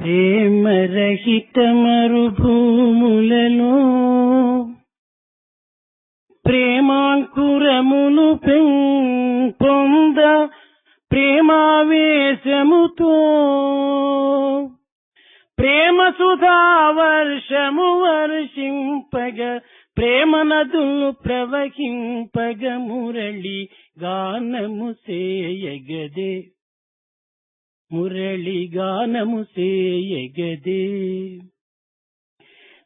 ప్రేమరహిత మరుభూములలో ప్రేమాంకురమును పొంద ప్రేమావేశముతో ప్రేమ సుధా వర్షము వర్షింపగ ప్రేమ నదులు ప్రవహింపగ మురళి గానము సేయగదే మురళి గానము సేయగదే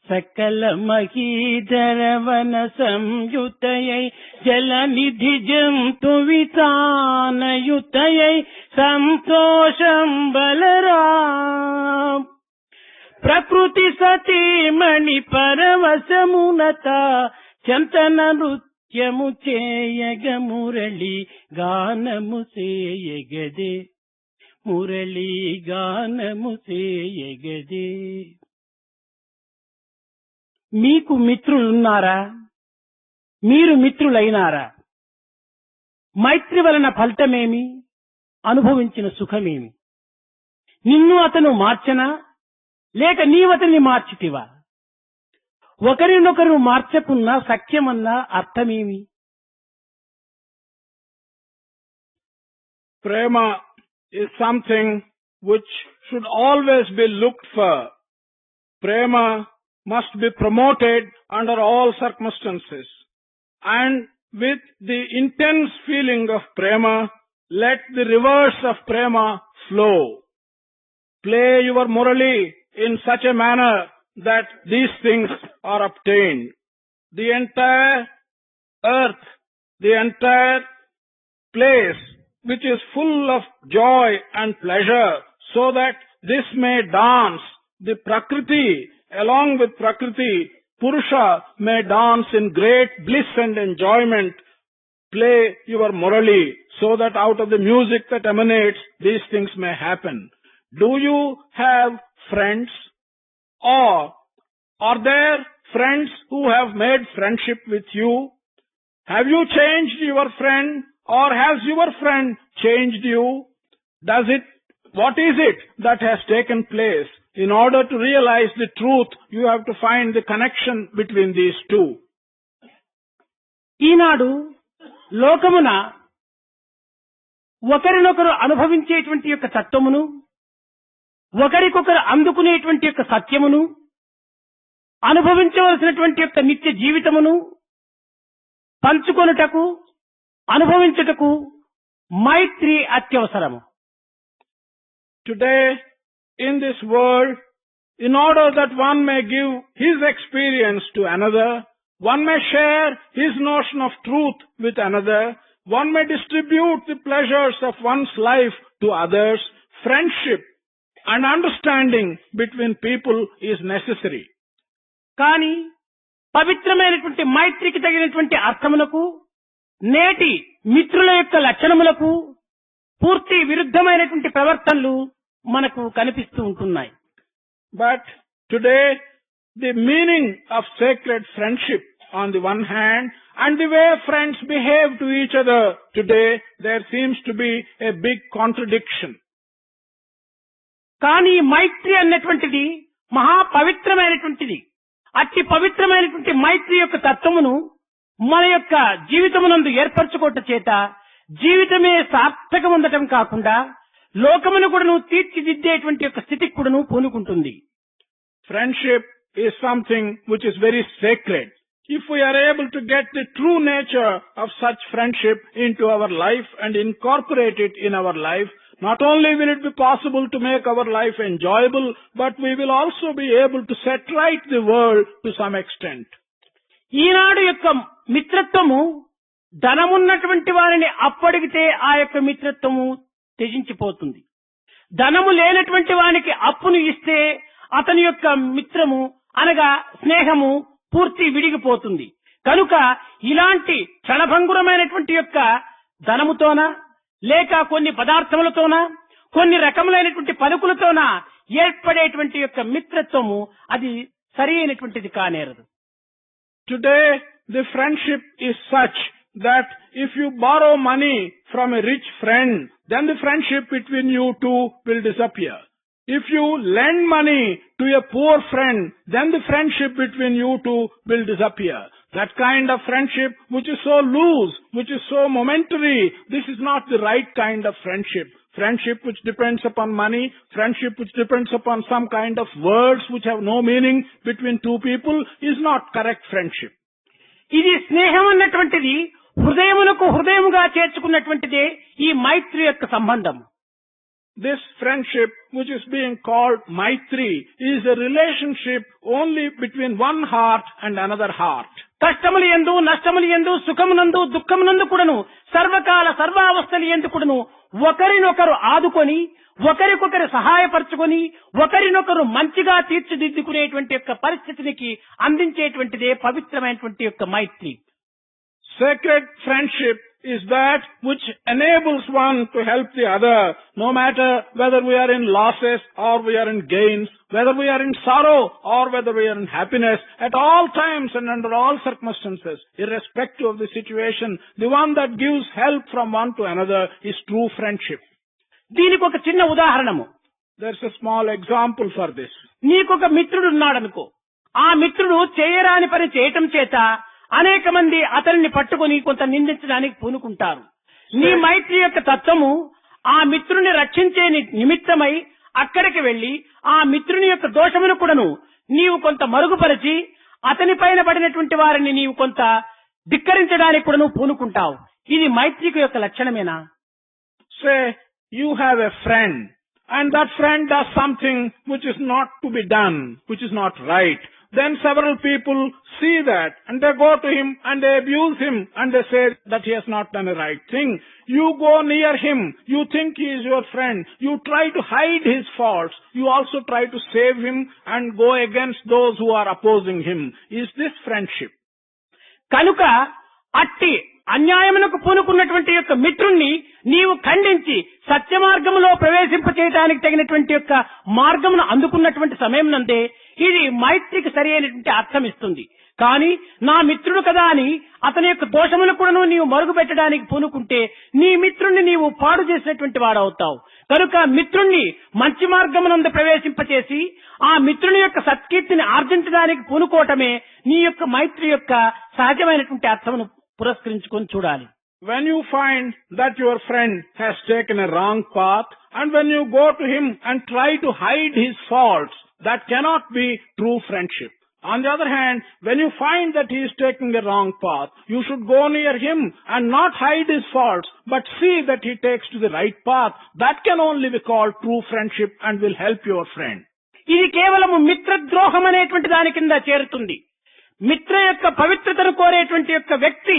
సకల మహీధరవన సంయుతయై జలనిధి జంతు వితానయుతయై సంతోషం బలరా ప్రకృతి సతీమణి పరవశమునత చంతన నృత్యము చేయగ మురళి గానము సేయగదే మురళి గానము సేయగదే. మీకు మిత్రులున్నారా? మీరు మిత్రులైనారా? మైత్రి వలన ఫలితమేమి? అనుభవించిన సుఖమేమి? నిన్ను అతను మార్చనా లేక నీవతని మార్చితివా? ఒకరినొకరు మార్చకున్నా సఖ్యమన్నా అర్థమేమి? Prema is something which should always be looked for. Prema must be promoted under all circumstances. And with the intense feeling of prema, let the rivers of prema flow. Play your murali in such a manner that these things are obtained. The entire earth, the entire place which is full of joy and pleasure, so that this may dance, the Prakriti, along with Prakriti, Purusha may dance in great bliss and enjoyment. Play your murali so that out of the music that emanates, these things may happen. Do you have friends? Or are there friends who have made friendship with you? Have you changed your friend, or has your friend changed you? What is it that has taken place? In order to realize the truth, you have to find the connection between these two. ఈనాడు లోకమున ఒకరినొకరు అనుభవించేటువంటి యొక్క తత్వమును, ఒకరికొకరు అందుకునేటువంటి యొక్క సత్యమును, అనుభవించవలసినటువంటి యొక్క నిత్య జీవితమును పంచుకొనుటకు, అనుభవించుటకు మైత్రి అత్యవసరము. Today, in this world, in order that one may give his experience to another, one may share his notion of truth with another, one may distribute the pleasures of one's life to others, friendship and understanding between people is necessary. కానీ పవిత్రమైనటువంటి మైత్రికి తగినటువంటి అర్థములకు, నేటి మిత్రుల యొక్క లక్షణములకు పూర్తి విరుద్ధమైనటువంటి ప్రవర్తనలు మనకు కనిపిస్తూ ఉంటున్నాయి. But today, the meaning of sacred friendship on the one hand, and the way friends behave to each other today, there seems to be a big contradiction. కానీ మైత్రి అన్నటువంటిది మహా పవిత్రమైనటువంటిది. అతి పవిత్రమైనటువంటి మైత్రి యొక్క తత్వమును మన యొక్క జీవితమునందు ఏర్పరచుకోవటం చేత జీవితమే సార్థకం ఉండటం కాకుండా లోకమును కూడాను తీర్చిదిద్దేటువంటి యొక్క స్థితికి కూడాను పూనుకుంటుంది. Friendship is something which is very sacred. If we are able to get the true nature of such friendship into our life and incorporate it in our life, not only will it be possible to make our life enjoyable, but we will also be able to set right the world to some extent. ఈనాడు యొక్క మిత్రత్వము ధనమున్నటువంటి వారిని అప్పడిగితే ఆ యొక్క మిత్రత్వము త్యజించిపోతుంది. ధనము లేనటువంటి వానికి అప్పును ఇస్తే అతని యొక్క మిత్రము అనగా స్నేహము పూర్తి విడిగిపోతుంది. కనుక ఇలాంటి క్షణభంగురమైనటువంటి యొక్క ధనముతోన లేక కొన్ని పదార్థములతోన కొన్ని రకములైనటువంటి పలుకులతోన ఏర్పడేటువంటి యొక్క మిత్రత్వము అది సరి అయినటువంటిది కానేరదు. Today the friendship is such that if you borrow money from a rich friend, then the friendship between you two will disappear. If you lend money to a poor friend, then the friendship between you two will disappear. That kind of friendship which is so loose, which is so momentary, this is not the right kind of friendship. Friendship which depends upon money, friendship which depends upon some kind of words which have no meaning between two people is not correct friendship. ఇది స్నేహం అన్నటువంటిది హృదయమునకు హృదయముగా చేర్చుకున్నటువంటిదే ఈ మైత్రి యొక్క సంబంధం. This friendship which is being called Maitri is a relationship only between one heart and another heart. కష్టములు యందు నష్టములు యందు సుఖమునందు దుఃఖమునందు కూడాను సర్వకాల సర్వావస్థలు యందు కూడాను ఒకరినొకరు ఆదుకొని ఒకరికొకరు సహాయపరచుకొని ఒకరినొకరు మంచిగా తీర్చిదిద్దుకునేటువంటి యొక్క పరిస్థితికి అందించేటువంటిదే పవిత్రమైనటువంటి యొక్క మైత్రి. Sacred friendship is that which enables one to help the other, no matter whether we are in losses or we are in gains, whether we are in sorrow or whether we are in happiness, at all times and under all circumstances, irrespective of the situation, the one that gives help from one to another is true friendship. దీనికి ఒక చిన్న ఉదాహరణము. There's a small example for this. నీకొక మిత్రుడు ఉన్నాడనుకో, ఆ మిత్రుడు చేయరాని పని చేయటం చేత అనేక మంది అతన్ని పట్టుకొని కొంత నిందించడానికి పూనుకుంటారు. నీ మైత్రి యొక్క తత్వము ఆ మిత్రుని రక్షించే నిమిత్తమై అక్కడికి వెళ్లి ఆ మిత్రుని యొక్క దోషమును కూడాను నీవు కొంత మరుగుపరిచి అతని పైన పడినటువంటి వారిని నీవు కొంత ధిక్కరించడానికి కూడాను పూనుకుంటావు. ఇది మైత్రికి యొక్క లక్షణమేనా? Say you have a friend and that friend does something which is not to be done, which is not right. Then several people see that and they go to him and they abuse him and they say that he has not done a right thing. You go near him, you think he is your friend, you try to hide his faults, you also try to save him and go against those who are opposing him. Is this friendship? కనుక అట్టి అన్యాయమునకు పూనుకున్నటువంటి యొక్క మిత్రుణ్ణి నీవు ఖండించి సత్య మార్గములో ప్రవేశింపచేయడానికి తగినటువంటి యొక్క మార్గమును అందుకున్నటువంటి సమయం నందే ఇది మైత్రికి సరి అయినటువంటి అర్థం ఇస్తుంది. కానీ నా మిత్రుడు కదా అని అతని యొక్క దోషములు కూడాను నీవు మరుగు పెట్టడానికి పూనుకుంటే నీ మిత్రుణ్ణి నీవు పాడు చేసినటువంటి వాడవుతావు. కనుక మిత్రుణ్ణి మంచి మార్గమునందు ప్రవేశింపచేసి ఆ మిత్రుని యొక్క సత్కీర్తిని ఆర్జించడానికి పూనుకోవటమే నీ యొక్క మైత్రి యొక్క సహజమైనటువంటి అర్థమును పురస్కరించుకొని చూడాలి. When you find that your friend has taken a wrong path and when you go to him and try to hide his faults, that cannot be true friendship. On the other hand, when you find that he is taking a wrong path, you should go near him and not hide his faults, but see that he takes to the right path. That can only be called true friendship and will help your friend. ఇది కేవలము మిత్రద్రోహం అనేటువంటి దాని కింద చేరుతుంది. మిత్ర యొక్క పవిత్రతను కోరేటువంటి యొక్క వ్యక్తి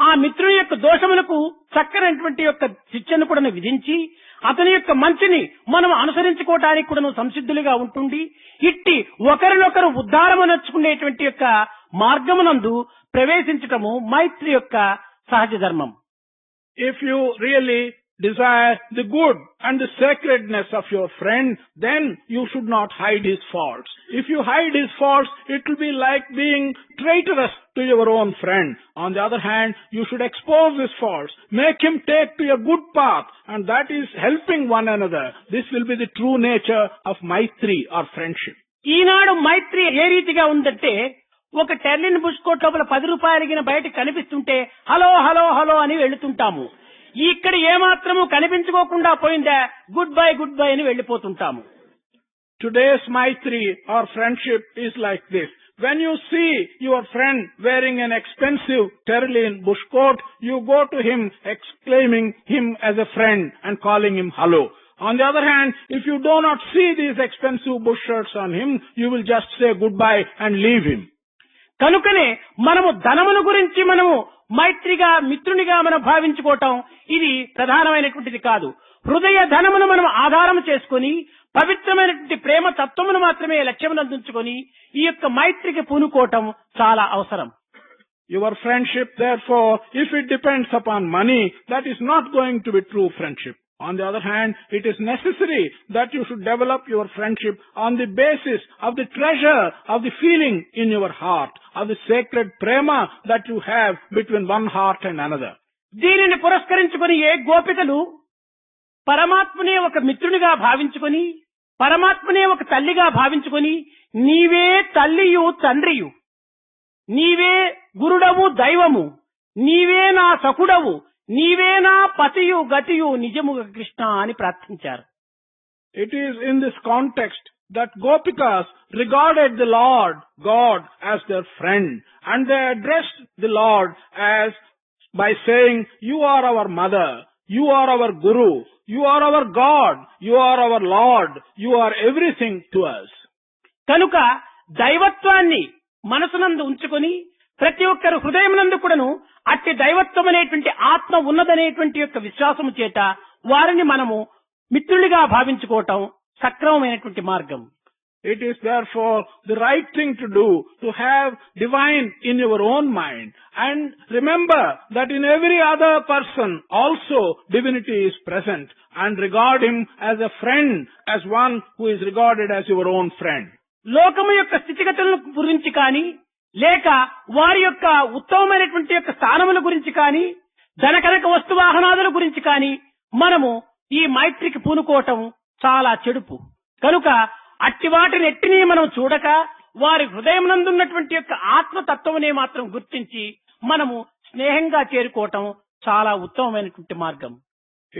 ఆ మిత్రుని యొక్క దోషములకు చక్కనటువంటి యొక్క శిక్షను కూడా విధించి అతని యొక్క మంచిని మనం అనుసరించుకోవడానికి కూడా సంసిద్ధులుగా ఉంటుంది. ఇట్టి ఒకరినొకరు ఉద్ధారము నచ్చుకునేటువంటి యొక్క మార్గమునందు ప్రవేశించటము మైత్రి యొక్క సహజ ధర్మం. If you really desire the good and the sacredness of your friend, then you should not hide his faults. If you hide his faults, it will be like being traitorous to your own friend. On the other hand, you should expose his faults, make him take to a good path, and that is helping one another. This will be the true nature of Maitri or friendship. ఈనాడు మైత్రి ఏ రీతిగా ఉందంటే ఒక టెర్లిన్ bush coat లోపల 10 రూపాయలగిన బయట కనిపిస్తుంటే hello hello hello అని వెళ్తుంటాము. ఇక్కడ ఏమాత్రము కనిపించుకోకుండా పోయిందా good bye అని వెళ్లిపోతుంటాము. Today's Maitri or friendship is like this. When you see your friend wearing an expensive Terlin bush coat, you go to him exclaiming him as a friend and calling him hello. On the other hand, if you do not see these expensive bush shirts on him, you will just say goodbye and leave him. కనుకనే మనము ధనమును గురించి మనము మైత్రిగా మిత్రునిగా మనం భావించుకోవటం ఇది ప్రధానమైనటువంటిది కాదు. హృదయ ధనమును మనం ఆధారం చేసుకుని పవిత్రమైనటువంటి ప్రేమ తత్వమును మాత్రమే లక్ష్యమునందుంచుకొని ఈ యొక్క మైత్రికి పూనుకోవటం చాలా అవసరం. Your friendship, therefore, if it depends upon money, that is not going to be true friendship. On the other hand, it is necessary that you should develop your friendship on the basis of the treasure of the feeling in your heart, of the sacred prema that you have between one heart and another. దీనిని పురస్కరించుకొని ఏ గోపికలు పరమాత్మనే ఒక మిత్రునిగా భావించుకొని పరమాత్మనే ఒక తల్లిగా భావించుకొని నీవే తల్లియు తండ్రియు, నీవే గురుడవు దైవము, నీవే నా సఖుడవు, నీవే నా పతియు గతియు నిజముగా కృష్ణ అని ప్రార్థించారు. It is in this context that Gopikas regarded the Lord God as their friend, and they addressed the Lord as by saying, "You are our mother, you are our Guru, you are our God, you are our Lord, you are everything to us." కనుక దైవత్వాన్ని మనసునందు ఉంచుకొని ప్రతి ఒక్కరు హృదయమునందు కూడాను అట్టి దైవత్వం అనేటువంటి ఆత్మ ఉన్నదనేటువంటి యొక్క విశ్వాసము చేత వారిని మనము మిత్రులుగా భావించుకోవటం సక్రమమైనటువంటి మార్గం. It is therefore the right thing to do to have divine in your own mind, and remember that in every other person also divinity is present, and regard him as a friend, as one who is regarded as your own friend. లోకము యొక్క స్థితిగతుల గురించి కానీ లేక వారి యొక్క ఉత్తమమైనటువంటి యొక్క స్థానముల గురించి కానీ ధనకనక వస్తువాహనాదుల గురించి కానీ మనము ఈ మైత్రికి పూనుకోవటం చాలా చెడుపు. కనుక అట్టి వాటిని ఎట్టిని మనం చూడక వారి హృదయం నందున్నటువంటి యొక్క ఆత్మతత్వమునే మాత్రం గుర్తించి మనము స్నేహంగా చేరుకోవటం చాలా ఉత్తమమైనటువంటి మార్గం.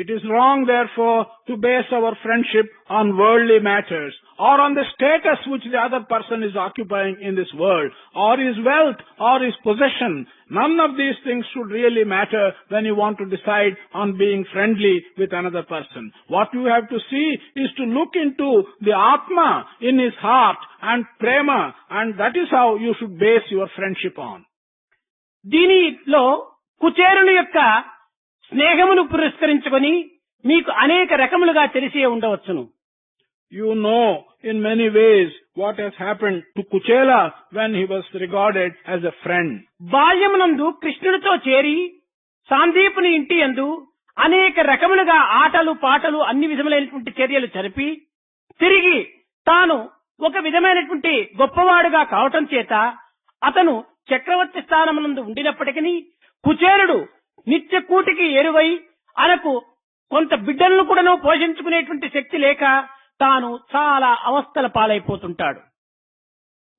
It is wrong, therefore, to base our friendship on worldly matters, or on the status which the other person is occupying in this world, or his wealth, or his possession. None of these things should really matter when you want to decide on being friendly with another person. What you have to see is to look into the Atma in his heart and prema, and that is how you should base your friendship on. దీనిలో కుచేరుని యొక్క స్నేహమును పురస్కరించుకొని మీకు అనేక రకములుగా తెలిసే ఉండవచ్చును. You know in many ways what has happened to Kuchela when he was regarded as a friend. బాల్యమునందు కృష్ణుడితో చేరి సాందీపుని ఇంటి యందు అనేక రకములుగా ఆటలు పాటలు అన్ని విధములైనటువంటి చర్యలు జరిపి తిరిగి తాను ఒక విధమైనటువంటి గొప్పవాడుగా కావటం చేత అతను చక్రవర్తి స్థానమునందు ఉండినప్పటికీ కుచేరుడు నిత్య కూటికి ఎరువై అనకు కొంత బిడ్డలను కూడా పోషించుకునేటువంటి శక్తి లేక తాను చాలా అవస్థల పాలైపోతుంటాడు.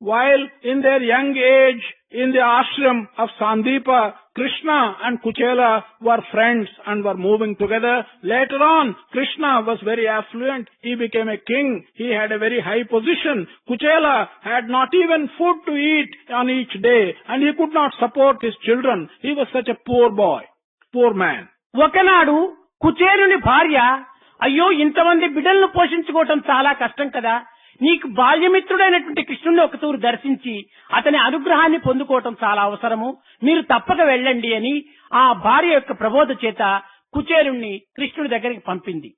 While in their young age in the ashram of Sandeepa, Krishna and Kuchela were friends and were moving together. Later on, Krishna was very affluent. He became a king. He had a very high position. Kuchela had not even food to eat on each day, and he could not support his children. He was such a poor boy, poor man. ఒకనాడు కుచేరుని భార్య, అయ్యో ఇంతమంది బిడ్డలను పోషించుకోవటం చాలా కష్టం కదా, నీకు బాల్యమిత్రుడైనటువంటి కృష్ణుని ఒక తూరు దర్శించి అతని అనుగ్రహాన్ని పొందుకోవటం చాలా అవసరము, మీరు తప్పక వెళ్ళండి అని ఆ భార్య యొక్క ప్రబోధ చేత కుచేరుణ్ణి కృష్ణుడి దగ్గరికి పంపింది.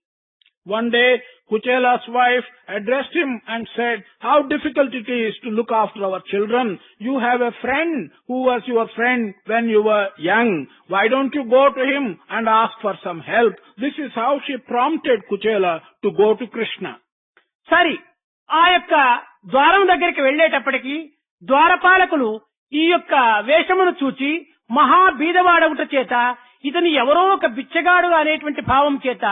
One day, Kuchela's wife addressed him and said, "How difficult it is to look after our children. You have a friend who was your friend when you were young. Why don't you go to him and ask for some help?" This is how she prompted Kuchela to go to Krishna. సరి ఆ యొక్క ద్వారం దగ్గరికి వెళ్లేటప్పటికి ద్వారపాలకులు ఈ యొక్క వేషమును చూచి మహా బీదవాడవుట చేత ఇతని ఎవరో ఒక బిచ్చగాడు అనేటువంటి భావం చేత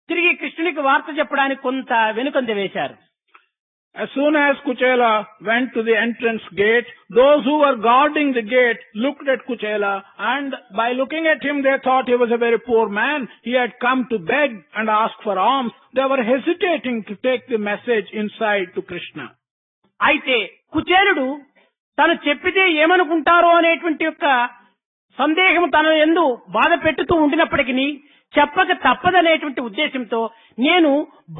తిరిగి కృష్ణునికి వార్త చెప్పడానికి కొంత వెనుకంజ వేశారు. As soon as Kuchela went to the entrance gate, those who were guarding the gate looked at Kuchela, and by looking at him they thought he was a very poor man. He had come to beg and ask for alms. They were hesitating to take the message inside to Krishna. అయితే కుచేరుడు తను చెప్పితే ఏమనుకుంటారో అనేటువంటి యొక్క సందేహం తన యందు బాధ పెట్టుతూ ఉండినప్పటికీ చెప్పక తప్పదనేటువంటి ఉద్దేశంతో నేను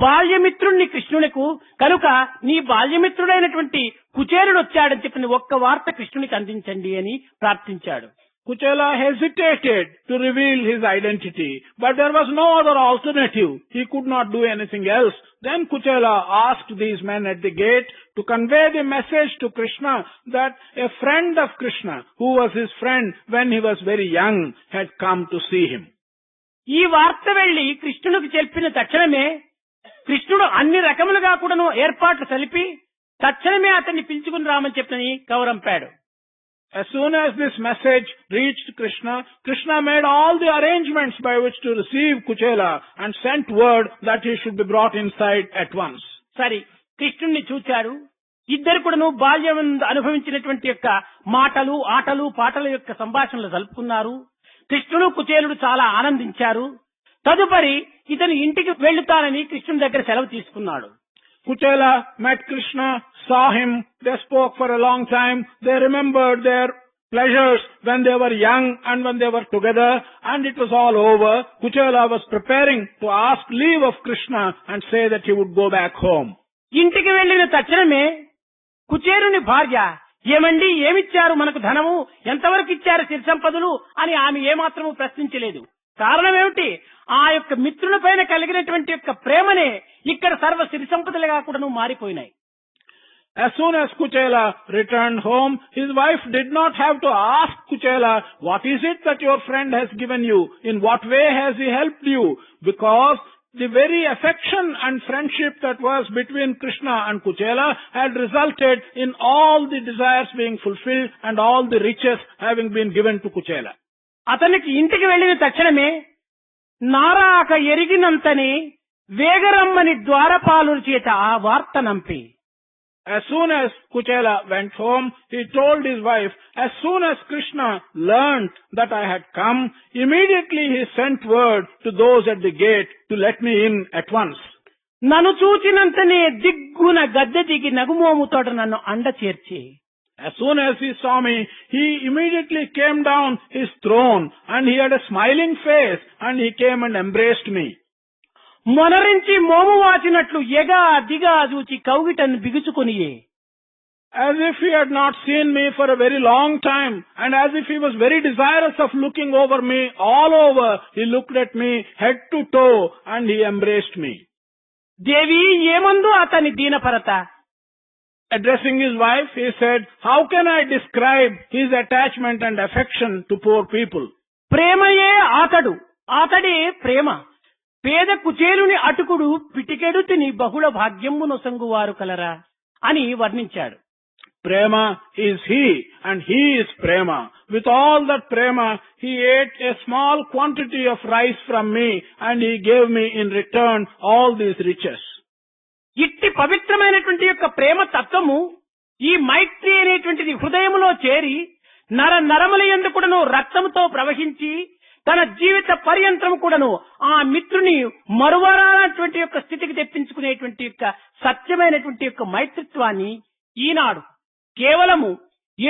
బాల్యమిత్రుణ్ణి కృష్ణునికు, కనుక నీ బాల్యమిత్రుడైనటువంటి కుచేరుడు వచ్చాడని చెప్పిన ఒక్క వార్త కృష్ణునికి అందించండి అని ప్రార్థించాడు. Kuchela hesitated to reveal his identity, but there was no other alternative. He could not do anything else. Then Kuchela asked these men at the gate to convey the message to Krishna that a friend of Krishna, who was his friend when he was very young, had come to see him. ఈ వార్త వెళ్లి కృష్ణునికి చెప్పిన తక్షణమే కృష్ణుడు అన్ని రకములుగా కూడాను ఏర్పాట్లు కలిపి తక్షణమే అతన్ని పిలుచుకుని రామని చెప్పని కౌరంపాడు. As soon as this message reached Krishna, Krishna made all the arrangements by which to receive Kuchela and sent word that he should be brought inside at once. సరే కృష్ణుణ్ణి చూచాడు. ఇద్దరు కూడాను బాల్యం అనుభవించినటువంటి యొక్క మాటలు, ఆటలు, పాటల యొక్క సంభాషణలు జరుపుకున్నారు. కృష్ణుడు కుచేలుడు చాలా ఆనందించారు. తదుపరి ఇతను ఇంటికి వెళ్తానని కృష్ణుని దగ్గర సెలవు తీసుకున్నాడు. Kuchela met Krishna, saw him, they spoke for a long time, they remembered their pleasures when they were young and when they were together, and it was all over. Kuchela was preparing to ask leave of Krishna and say that he would go back home. ఇంటికి వెళ్లిన తక్షణమే కుచేరుని భార్య, ఏమండి ఏమిచ్చారు మనకు ధనము, ఎంతవరకు ఇచ్చారు సిరి సంపదలు అని ఆమె ఏమాత్రము ప్రశ్నించలేదు. కారణం ఏమిటి? ఆ యొక్క మిత్రుల పైన కలిగినటువంటి యొక్క ప్రేమనే ఇక్కడ సర్వ సిరి సంపదలుగా కూడా మారిపోయినాయి. As soon as Kuchela returned home, his wife did not have to ask Kuchela, what is it that your friend has given you? In what way has he helped you? Because the very affection and friendship that was between Krishna and Kuchela had resulted in all the desires being fulfilled and all the riches having been given to Kuchela. అతనికి ఇంటికి వెళ్లిన తక్షణమే నారాక ఎరిగినంతని వేగరమ్మని ద్వారపాలుల చేత ఆ వార్త నంపి, as soon as Kuchela went home, he told his wife, as soon as Krishna learnt that I had come, immediately he sent word to those at the gate to let me in at once. నన్ను చూచినంతనే దిగ్గున గద్దె దిగి నగుమోముతోట నన్ను అండ చేర్చి, as soon as he saw me, he immediately came down his throne and he had a smiling face and he came and embraced me. మొనరించి మోము వాచినట్లు ఎగా దిగా చూచి కౌగిటను బిగుచుకొనియే, as if he had not seen me for a very long time and as if he was very desirous of looking over me all over, he looked at me head to toe and he embraced me. దేవి ఏమందు అతని దీనపరత, addressing his wife, he said, how can I describe his attachment and affection to poor people? ప్రేమయే ఆతడు, ఆతడే ప్రేమ. పేద కుచేలుని అటుకుడు పిటికెడు తిని బహుళ భాగ్యము నొసంగువారు కలరా అని వర్ణించాడు. Prema is he and he is Prema. With all that Prema, he ate a small quantity of rice from me and he gave me in return all these riches. ఇట్టి పవిత్రమైనటువంటి యొక్క ప్రేమ తత్వము ఈ మైత్రి అనేటువంటిది హృదయములో చేరి నరముల యందు కూడాను రక్తముతో ప్రవహించి తన జీవిత పర్యంతము కూడాను ఆ మిత్రుని మరువరానటువంటి యొక్క స్థితికి తెప్పించుకునేటువంటి యొక్క సత్యమైనటువంటి యొక్క మైత్రిత్వాన్ని ఈనాడు కేవలము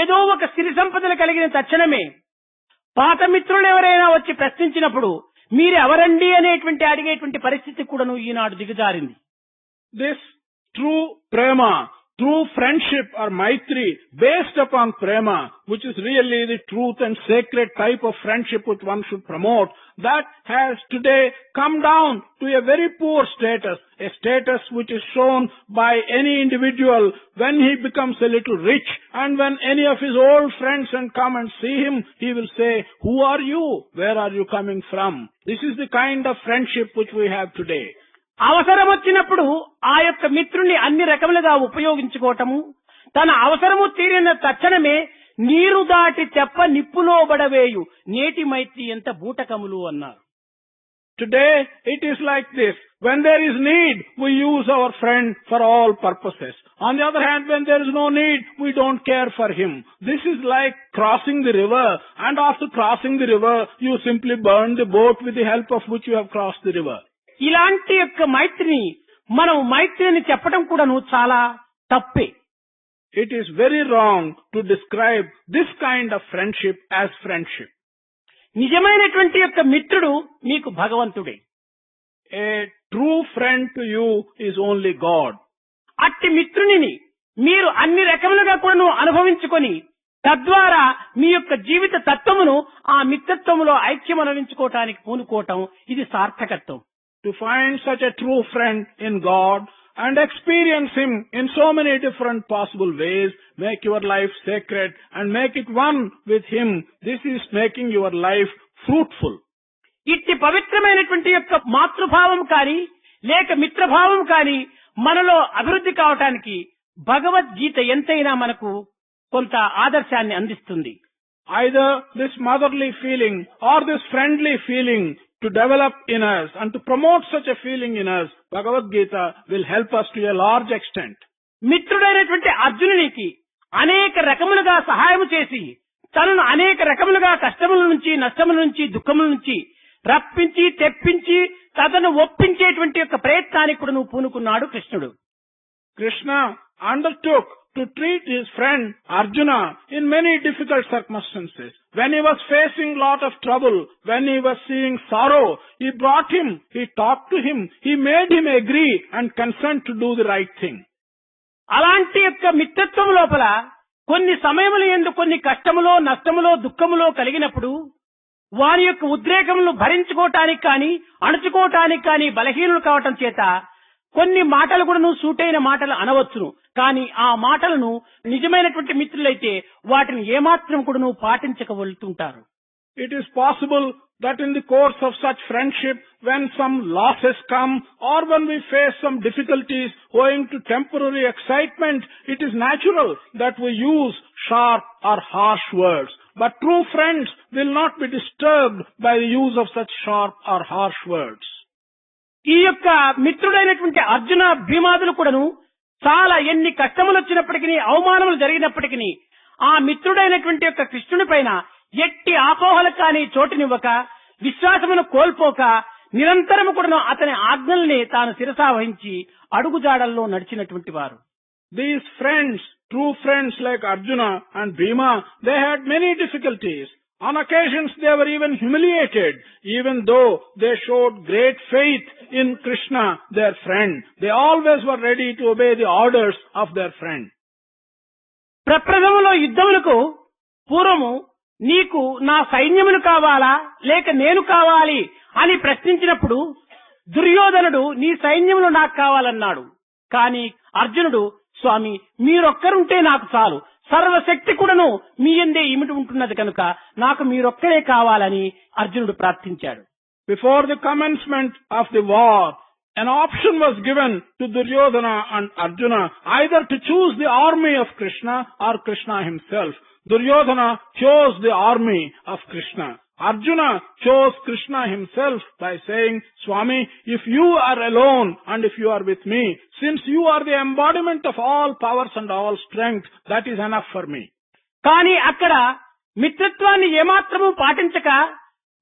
ఏదో ఒక సిరి సంపదలు కలిగిన తక్షణమే పాత మిత్రులు ఎవరైనా వచ్చి ప్రశ్నించినప్పుడు మీరు ఎవరండి అనేటువంటి అడిగేటువంటి పరిస్థితి కూడాను ఈనాడు దిగజారింది. This true prema, true friendship or maitri based upon prema, which is really the truth and sacred type of friendship which one should promote, that has today come down to a very poor status, a status which is shown by any individual when he becomes a little rich and when any of his old friends come and see him, he will say, who are you? Where are you coming from? This is the kind of friendship which we have today. అవసరం వచ్చినప్పుడు ఆ యొక్క మిత్రుణ్ణి అన్ని రకములుగా ఉపయోగించుకోవటము, తన అవసరము తీరిన తక్షణమే నీరు దాటి తెప్ప నిప్పులో బడవేయు నేటి మైత్రి ఎంత బూటకములు అన్నారు. Today it is like this. When there is need, we use our friend for all purposes. On the other hand, when there is no need, we don't care for him. This is like crossing the river, and after crossing the river, you simply burn the boat with the help of which you have crossed the river. ఇలాంటి యొక్క మైత్రిని మనం మైత్రి అని చెప్పడం కూడాను చాలా తప్పే. It is very wrong to describe this kind of friendship as friendship. నిజమైనటువంటి యొక్క మిత్రుడు మీకు భగవంతుడే. A true friend to you is only God. అట్టి మిత్రునిని మీరు అన్ని రకములుగా కూడాను అనుభవించుకొని తద్వారా మీ యొక్క జీవిత తత్వమును ఆ మిత్రత్వములో ఐక్యం అనుభవించుకోవటానికి పూనుకోవటం ఇది సార్థకత్వం. To find such a true friend in God and experience Him in so many different possible ways, make your life sacred and make it one with Him. This is making your life fruitful. ఇట్టి పవిత్రమైనటువంటి యొక్క మాతృభావం కానీ లేక మిత్రభావం కానీ మనలో అభివృద్ధి కావటానికి భగవద్గీత ఎంతైనా మనకు కొంత ఆదర్శాన్ని అందిస్తుంది. Either this motherly feeling or this friendly feeling to develop in us and to promote such a feeling in us, Bhagavad Gita will help us to a large extent. మిత్రుడైనటువంటి అర్జునునికి అనేక రకములుగా సహాయం చేసి తనను అనేక రకములుగా కష్టముల నుంచి, నష్టముల నుంచి, దుఃఖముల నుంచి రప్పించి తెప్పించి తనను ఒప్పించేటువంటి యొక్క ప్రయత్నానికి కూడా నువ్వు పూనుకున్నాడు కృష్ణుడు. Krishna undertook to treat his friend Arjuna in many difficult circumstances. When he was facing lot of trouble, when he was seeing sorrow, he brought him, he talked to him, he made him agree and consent to do the right thing. అలాంటి యొక్క మిత్రత్వం లోపల కొన్ని సమయములు యందు కొన్ని కష్టములో, నష్టములో, దుఃఖములో కలిగినప్పుడు వారి యొక్క ఉద్రేకములను భరించుకోవటానికి కానీ, అణుచుకోవటానికి కానీ బలహీనులు కావటం చేత కొన్ని మాటలు కూడా నువ్వు సూటైన మాటలు అనవచ్చును. కానీ ఆ మాటలను నిజమైనటువంటి మిత్రులైతే వాటిని ఏమాత్రం కూడా నువ్వు పాటించకవలుతుంటారు. It is possible that in the course of such friendship, when some losses come or when we face some difficulties owing to temporary excitement, it is natural that we use sharp or harsh words. But true friends will not be disturbed by the use of such sharp or harsh words. ఈ యొక్క మిత్రుడైనటువంటి అర్జున భీమాదులు కూడాను చాలా ఎన్ని కష్టములు వచ్చినప్పటికీ, అవమానములు జరిగినప్పటికీ ఆ మిత్రుడైనటువంటి యొక్క కృష్ణుని పైన ఎట్టి ఆపోహలకు కానీ చోటునివ్వక, విశ్వాసమును కోల్పోక నిరంతరము కూడాను అతని ఆజ్ఞల్ని తాను శిరసావహించి అడుగుజాడల్లో నడిచినటువంటి వారు. These friends, true friends like Arjuna and Bhima, they had many difficulties. On occasions they were even humiliated, even though they showed great faith in Krishna, their friend. They always were ready to obey the orders of their friend. ప్రప్రథమలో యుద్ధములకు పూర్వము నీకు నా సైన్యములు కావాలా లేక నేను కావాలి అని ప్రశ్నించినప్పుడు దుర్యోధనుడు నీ సైన్యములు నాకు కావాలన్నాడు. కానీ అర్జునుడు, స్వామి మీరొక్కరుంటే నాకు చాలు, సర్వశక్తి కూడాను మీ యందే ఇమిడి ఉంటున్నది కనుక నాకు మీరొక్కరే కావాలని అర్జునుడు ప్రార్థించాడు. Before the commencement of the war, an option was given to Duryodhana and Arjuna either to choose the army of Krishna or Krishna himself. Duryodhana chose the army of Krishna. Arjuna chose Krishna himself by saying, Swami, if you are alone and if you are with me, since you are the embodiment of all powers and all strength, that is enough for me. కానీ అక్కడ మిత్రత్వాన్ని ఏమాత్రము పాటించక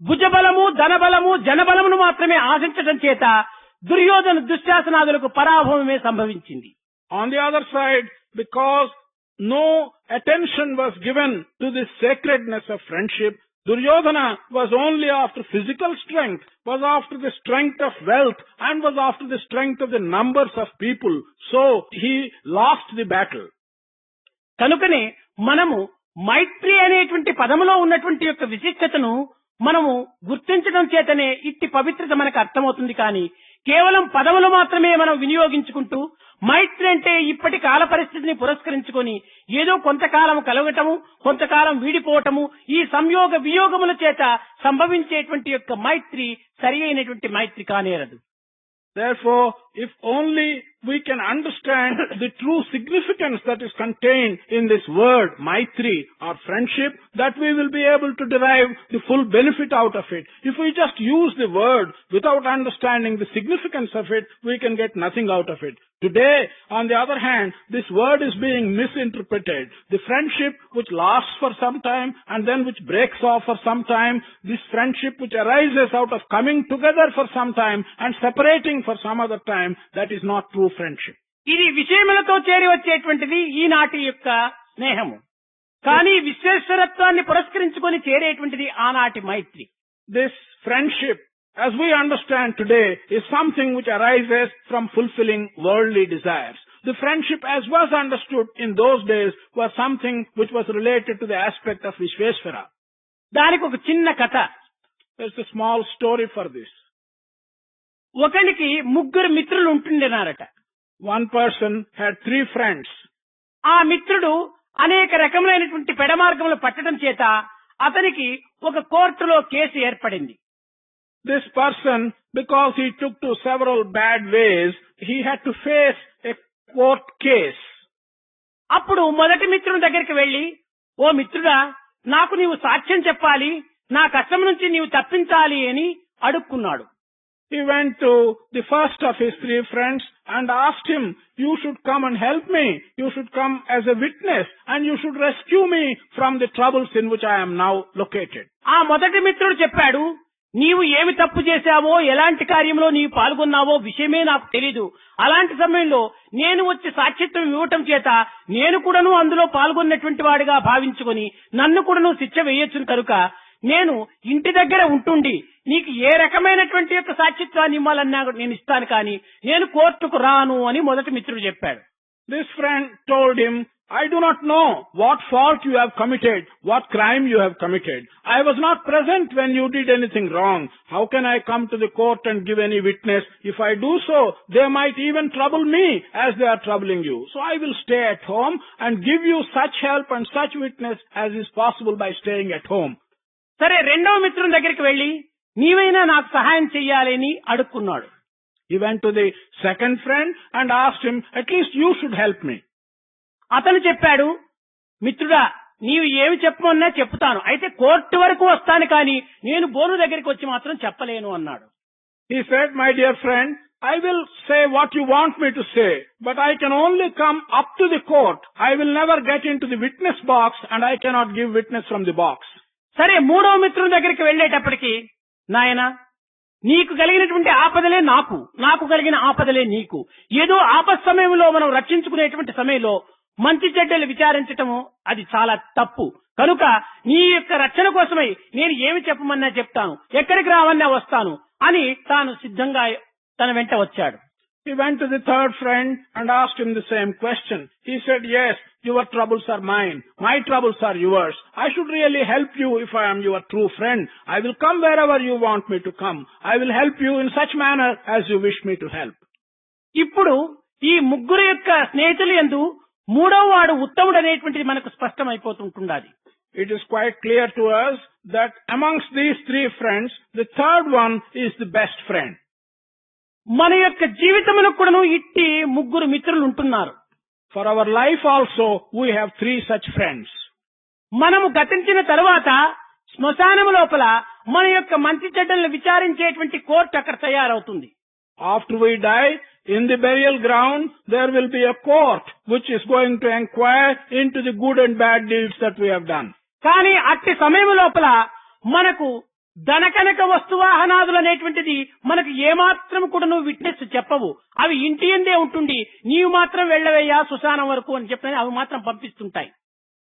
భుజబలము, ధనబలము, జనబలమును మాత్రమే ఆశించడం చేత దుర్యోధన దుశ్శాసనాదులకు పరాభవమే సంభవించింది. On the other side, because no attention was given to the sacredness of friendship, Duryodhana was only after physical strength, was after the strength of wealth, and was after the strength of the numbers of people. So he lost the battle. కనుకనే మనము మైత్రి అనేటువంటి పదములో ఉన్నటువంటి యొక్క విశిష్టతను మనము గుర్తించడం చేతనే ఇట్టి పవిత్రత మనకు అర్థమవుతుంది. కానీ కేవలం పదములు మాత్రమే మనం వినియోగించుకుంటూ మైత్రి అంటే ఇప్పటి కాల పరిస్థితిని పురస్కరించుకొని ఏదో కొంతకాలం కలగటము, కొంతకాలం వీడిపోవటము, ఈ సంయోగ వియోగముల చేత సంభవించేటువంటి యొక్క మైత్రి సరి అయినటువంటి మైత్రి కానేరదు. Therefore, if only we can understand the true significance that is contained in this word, Maitri, or friendship, that we will be able to derive the full benefit out of it. If we just use the word without understanding the significance of it, we can get nothing out of it. Today, on the other hand, this word is being misinterpreted. The friendship which lasts for some time and then which breaks off for some time, this friendship which arises out of coming together for some time and separating for some other time, that is not true friendship. ఇది విషయములతో చేరి వచ్చేటువంటిది ఈనాటి యొక్క స్నేహము. కానీ విశ్వేశ్వరత్వాన్ని పురస్కరించుకొని చేరేటువంటిది ఆనాటి మైత్రి. This friendship, as we understand today, is something which arises from fulfilling worldly desires. The friendship as was understood in those days was something which was related to the aspect of Vishveshvara. దానికి ఒక చిన్న కథ. There's a small story for this. ఒకనికి ముగ్గురు మిత్రులు ఉంటుండేనారట. One person had 3 friends. ఆ మిత్రుడు అనేక రకములైనటువంటి పెడమార్గములు పట్టడం చేత అతనికి ఒక కోర్టులో కేసు ఏర్పడింది. This person, because he took to several bad ways, he had to face a court case. అప్పుడు మొదటి మిత్రుని దగ్గరికి వెళ్లి, ఓ మిత్రుడా, నాకు నీవు సాక్ష్యం చెప్పాలి, నా కష్టం నుంచి నీవు తప్పించాలి అని అడుక్కున్నాడు. he went to the first of his three friends and asked him, you should come and help me. You should come as a witness and you should rescue me from the troubles in which I am now located. ఆ మొదటి మిత్రుడు చెప్పాడు, నీవు ఏమి తప్పు చేశావో, ఎలాంటి కార్యంలో నీవు పాల్గొన్నావో విషయమే నాకు తెలీదు. అలాంటి సమయంలో నేను వచ్చి సాక్షిత్వం ఇవ్వటం చేత నేను కూడాను అందులో పాల్గొన్నటువంటి వాడిగా భావించుకొని నన్ను కూడాను శిక్ష వేయొచ్చును కనుక నేను ఇంటి దగ్గర ఉంటుండి నీకు ఏ రకమైనటువంటి యొక్క సాక్షిత్వాన్ని ఇవ్వాలన్నా నేను ఇస్తాను, కానీ నేను కోర్టుకు రాను అని మొదటి మిత్రుడు చెప్పాడు. This friend told him, I do not know what fault you have committed, what crime you have committed. I was not present when you did anything wrong. How can I come to the court and give any witness? If I do so, they might even trouble me as they are troubling you. So I will stay at home and give you such help and such witness as is possible by staying at home. సరే, రెండవ మిత్రుని దగ్గరికి వెళ్లి నీవైనా నాకు సహాయం చెయ్యాలని అడుక్కున్నాడు. He went to the second friend and asked him, at least you should help me. అతను చెప్పాడు, మిత్రుడా నీవు ఏమి చెప్పమన్నా చెప్తాను, అయితే కోర్టు వరకు వస్తాను కానీ నేను బోను దగ్గరికి వచ్చి మాత్రం చెప్పలేను అన్నాడు. He said, my dear friend, I will say what you want me to say, but I can only come up to the court. I will never get into the witness box and I cannot give witness from the box. సరే, మూడవ మిత్రుని దగ్గరికి వెళ్లేటప్పటికి, నాయనా నీకు కలిగినటువంటి ఆపదలే నాకు, నాకు కలిగిన ఆపదలే నీకు. ఏదో ఆపద సమయంలో మనం రక్షించుకునేటువంటి సమయంలో మంచి చెడ్డలు విచారించటము అది చాలా తప్పు. కనుక నీ యొక్క రక్షణ కోసమై నేను ఏమి చెప్పమన్నా చెప్తాను, ఎక్కడికి రావన్నా వస్తాను అని తాను సిద్ధంగా తన వెంట వచ్చాడు. He went to the third friend and asked him the same question. He said, yes, your troubles are mine. My troubles are yours. I should really help you if I am your true friend. I will come wherever you want me to come. I will help you in such manner as you wish me to help. ఇప్పుడు ఈ ముగ్గురు యొక్క స్నేహితులు యందు మూడవ వాడు ఉత్తముడు అనేటువంటిది మనకు స్పష్టమైపోతుంటుండాలి. It is quite clear to us that amongst these three friends, the third one is the best friend. మన యొక్క జీవితములో కూడాను ఇట్టి ముగ్గురు మిత్రులు ఉంటున్నారు. For our life also, we have three such friends. మనము గతించిన తరువాత శ్మశానము లోపల మన యొక్క మంచి చెడ్డలను విచారించేటువంటి కోర్టు అక్కడ తయారవుతుంది. After we die, in the burial ground, there will be a court which is going to inquire into the good and bad deeds that we have done. కానీ అట్టి సమయం లోపల మనకు ధనకనక వస్తువాహనాదులు అనేటువంటిది మనకు ఏమాత్రం కూడా నువ్వు విట్నెస్ చెప్పవు. అవి ఇంటి ఎందే ఉంటుంది, నీవు మాత్రం వెళ్ళవయ్యా శ్మశానం వరకు అని చెప్పని అవి మాత్రం పంపిస్తుంటాయి.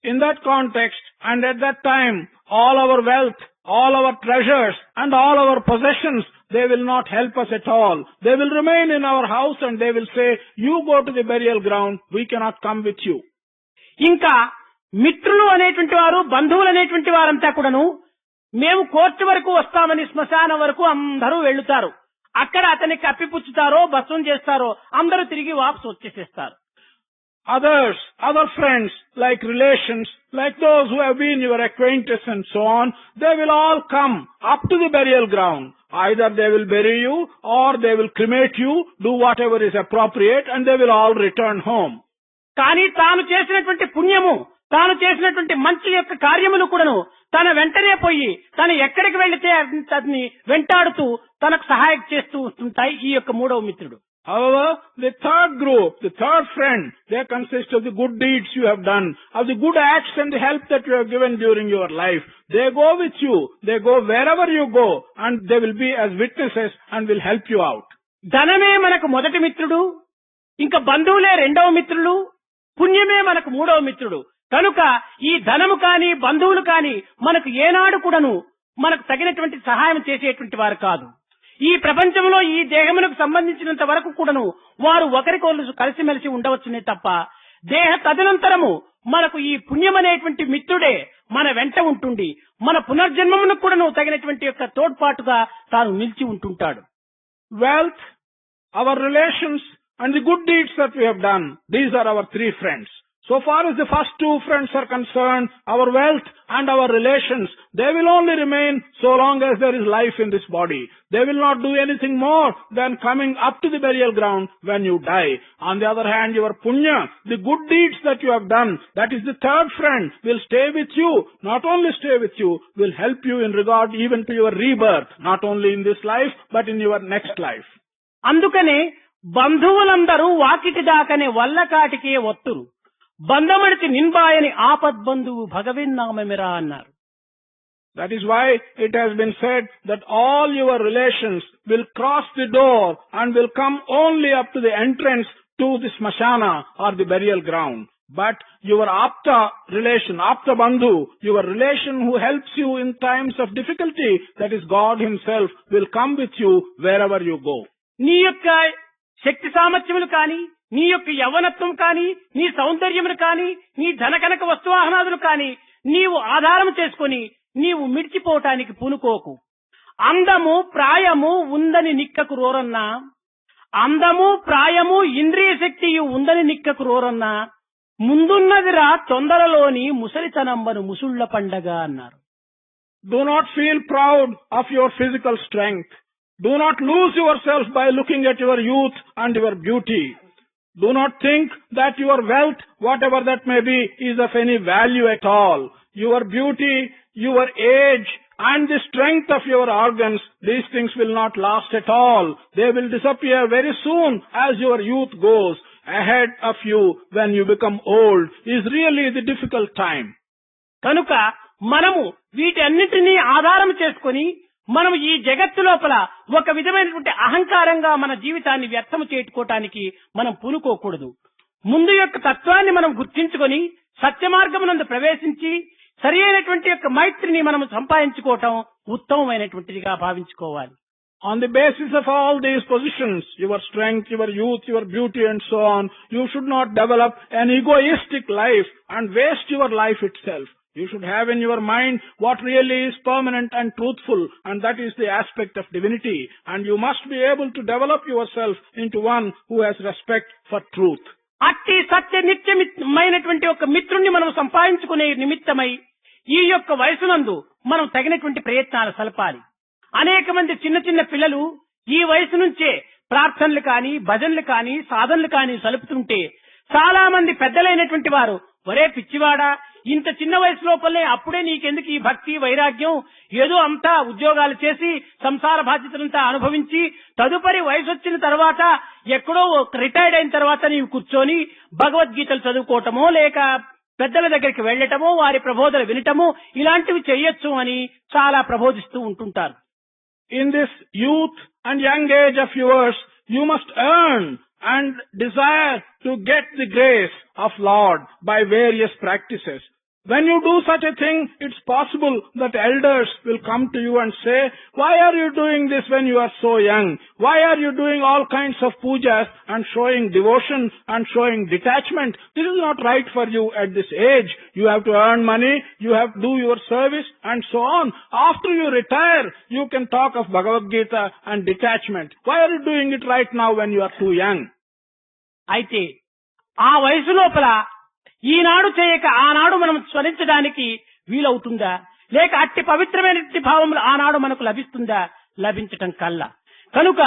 In that context and at that time, all our wealth, all our treasures and all our possessions, they will not help us at all. They will remain in our house and they will say, you go to the burial ground, we cannot come with you. ఇంకా మిత్రులు అనేటువంటి వారు, బంధువులు అనేటువంటి వారంతా కూడాను మేము court వరకు వస్తామని శ్మశానం వరకు అందరూ వెళ్తారు. అక్కడ అతనికి కప్పిపుచ్చుతారో భస్మం చేస్తారో అందరూ తిరిగి వాపసు వచ్చేసేస్తారు. Others, other friends, like relations, like those who have been your acquaintance and so on, they will all come up to the burial ground. Either they will bury you or they will cremate you, do whatever is appropriate, and they will all return home. కానీ తాను చేసినటువంటి పుణ్యము, తాను చేసినటువంటి మంచి యొక్క కార్యములు కూడాను తన వెంటనే పోయి తను ఎక్కడికి వెళ్లితే అతన్ని వెంటాడుతూ తనకు సహాయం చేస్తూ ఉంటాయి ఈ యొక్క మూడవ మిత్రుడు. However, the third group, the third friend, they consist of the good deeds you have done, of the good acts and the help that you have given during your life. They go with you, they go wherever you go, and they will be as witnesses and will help you out. ధనమే మనకు మొదటి మిత్రుడు, ఇంకా బంధువులే రెండవ మిత్రులు, పుణ్యమే మనకు మూడవ మిత్రుడు. కనుక ఈ ధనము కాని బంధువులు కాని మనకు ఏనాడు కూడాను మనకు తగినటువంటి సహాయం చేసేటువంటి వారు కాదు. ఈ ప్రపంచంలో ఈ దేహమునకు సంబంధించినంత వరకు కూడాను వారు ఒకరికొకరు కలిసిమెలిసి ఉండవచ్చునే తప్ప దేహ తదనంతరము మనకు ఈ పుణ్యమనేటువంటి మిత్రుడే మన వెంట ఉంటుండి మన పునర్జన్మమునకు కూడాను తగినటువంటి యొక్క తోడ్పాటుగా తాను నిలిచి ఉంటుంటాడు. Wealth, our relations and the good deeds that we have done, these are our three friends. So far as the first two friends are concerned, our wealth and our relations, they will only remain so long as there is life in this body. They will not do anything more than coming up to the burial ground when you die. On the other hand, your punya, the good deeds that you have done, that is the third friend, will stay with you. Not only stay with you, will help you in regard even to your rebirth, not only in this life, but in your next life. అందుకనే బంధువులందరూ వాకిటి దాకనే వల్లకాటికే ఒత్తురు, బంధమడిచి నిన్బాయని ఆపద్బంధువు భగవన్నామమిరా అన్నారు. That is why it has been said that all your relations will cross the door and will come only up to the entrance to the smashana or the burial ground. But your apta relation, apta bandhu, your relation who helps you in times of difficulty, that is God himself, will come with you wherever you go. నీ యొక్క శక్తి సామర్థ్యములు కానీ, నీ యొక్క యవ్వనత్వం కానీ, నీ సౌందర్యములు కానీ, నీ ధనకనక వస్తువాహనాదులు కానీ నీవు ఆధారం చేసుకొని నీవు మిడిచిపోవటానికి పూనుకోకు. అందము ప్రాయము ఉందని నిక్కకు రోరన్నా, అందము ప్రాయము ఇంద్రియ శక్తియు ఉందని నిక్కకు రోరన్నా, ముందున్నదిరా తొందరలోని ముసలితనంబను ముసుళ్ల పండగ అన్నారు. Do not feel proud of your physical strength. Do not lose yourself by looking at your youth and your beauty. Do not think that your wealth, whatever that may be, is of any value at all. Your beauty, your age, and the strength of your organs, these things will not last at all. They will disappear very soon as your youth goes. Ahead of you, when you become old, is really the difficult time. కనుక మనము వీటన్నిటినీ ఆధారం చేసుకొని మనం ఈ జగత్తు లోపల ఒక విధమైనటువంటి అహంకారంగా మన జీవితాన్ని వ్యర్థము చేసుకోవటానికి మనం పూనుకోకూడదు. ముందు యొక్క తత్వాన్ని మనం గుర్తించుకొని సత్య మార్గమునందు ప్రవేశించి సరి అయినటువంటి యొక్క మైత్రిని మనం సంపాదించుకోవటం ఉత్తమమైనటువంటిదిగా భావించుకోవాలి. On the basis of all these positions, your strength, your youth, your beauty and so on, you should not develop an egoistic life and waste your life itself. You should have in your mind what really is permanent and truthful, and that is the aspect of divinity. And you must be able to develop yourself into one who has respect for truth. అట్టి సత్య నిత్యమైనటువంటి ఒక మిత్రుణ్ణి మనం సంపాదించుకునే నిమిత్తమై ఈ యొక్క వయసునందు మనం తగినటువంటి ప్రయత్నాలు సలపాలి. అనేక మంది చిన్న చిన్న పిల్లలు ఈ వయసు నుంచే ప్రార్థనలు కానీ, భజనలు కానీ, సాధనలు కానీ సలుపుతుంటే చాలా మంది పెద్దలైనటువంటి వారు, ఒరే పిచ్చివాడా, ఇంత చిన్న వయసు లోపలే అప్పుడే నీకెందుకు ఈ భక్తి వైరాగ్యం, ఏదో అంతా ఉద్యోగాలు చేసి సంసార బాధ్యతలంతా అనుభవించి తదుపరి వయసు వచ్చిన తర్వాత ఎక్కడో రిటైర్డ్ అయిన తర్వాత నీవు కూర్చొని భగవద్గీతలు చదువుకోవటమో లేక పెద్దల దగ్గరికి వెళ్లటమో వారి ప్రబోధలు వినటమో ఇలాంటివి చేయొచ్చు అని చాలా ప్రబోధిస్తూ ఉంటుంటారు. In this youth and young age of yours, you must earn and desire to get the grace of Lord by various practices. When you do such a thing, it's possible that elders will come to you and say, why are you doing this when you are so young? Why are you doing all kinds of pujas and showing devotion and showing detachment? This is not right for you at this age. You have to earn money, you have to do your service and so on. After you retire, you can talk of Bhagavad Gita and detachment. Why are you doing it right now when you are too young? అయితే ఆ వయసు లోపల ఈనాడు చేయక ఆనాడు మనం స్మరించడానికి వీలవుతుందా, లేక అట్టి పవిత్రమైన భావములు ఆనాడు మనకు లభిస్తుందా? లభించటం కల్లా. కనుక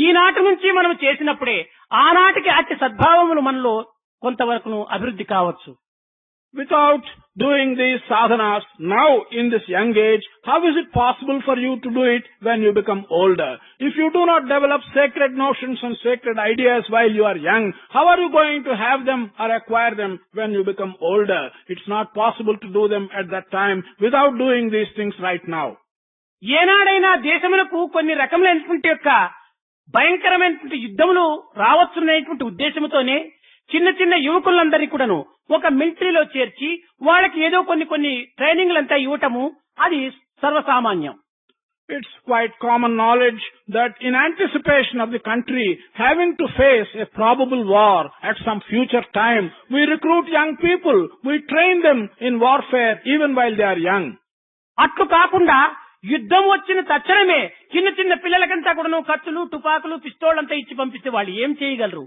ఈనాటి నుంచి మనం చేసినప్పుడే ఆనాటికి అట్టి సద్భావములు మనలో కొంతవరకు అభివృద్ధి కావచ్చు. Without doing these sadhanas now in this young age, how is it possible for you to do it when you become older? If you do not develop sacred notions and sacred ideas while you are young, how are you going to have them or acquire them when you become older? It's not possible to do them at that time without doing these things right now. ఏనాడైనా దేశములకు కొన్ని రకములైనటువంటి యొక్క భయంకరమైనటువంటి యుద్ధములు రావచ్చునేటువంటి ఉద్దేశంతోనే చిన్న చిన్న యువకులందరినీ కూడాను ఒక మిలిటరీలో చేర్చి వాళ్ళకి ఏదో కొన్ని ట్రైనింగ్లంతా ఇవ్వటము అది సర్వసామాన్యం. It's quite common knowledge that in anticipation of the country having to face a probable war at some future time, we recruit young people, we train them in warfare even while they are young. అట్లు కాకుండా యుద్ధం వచ్చిన తక్షణమే చిన్న చిన్న పిల్లలకంతా కూడాను కత్తులు, తుపాకులు, పిస్తోళ్లంతా ఇచ్చి పంపిస్తే వాళ్ళు ఏం చేయగలరు?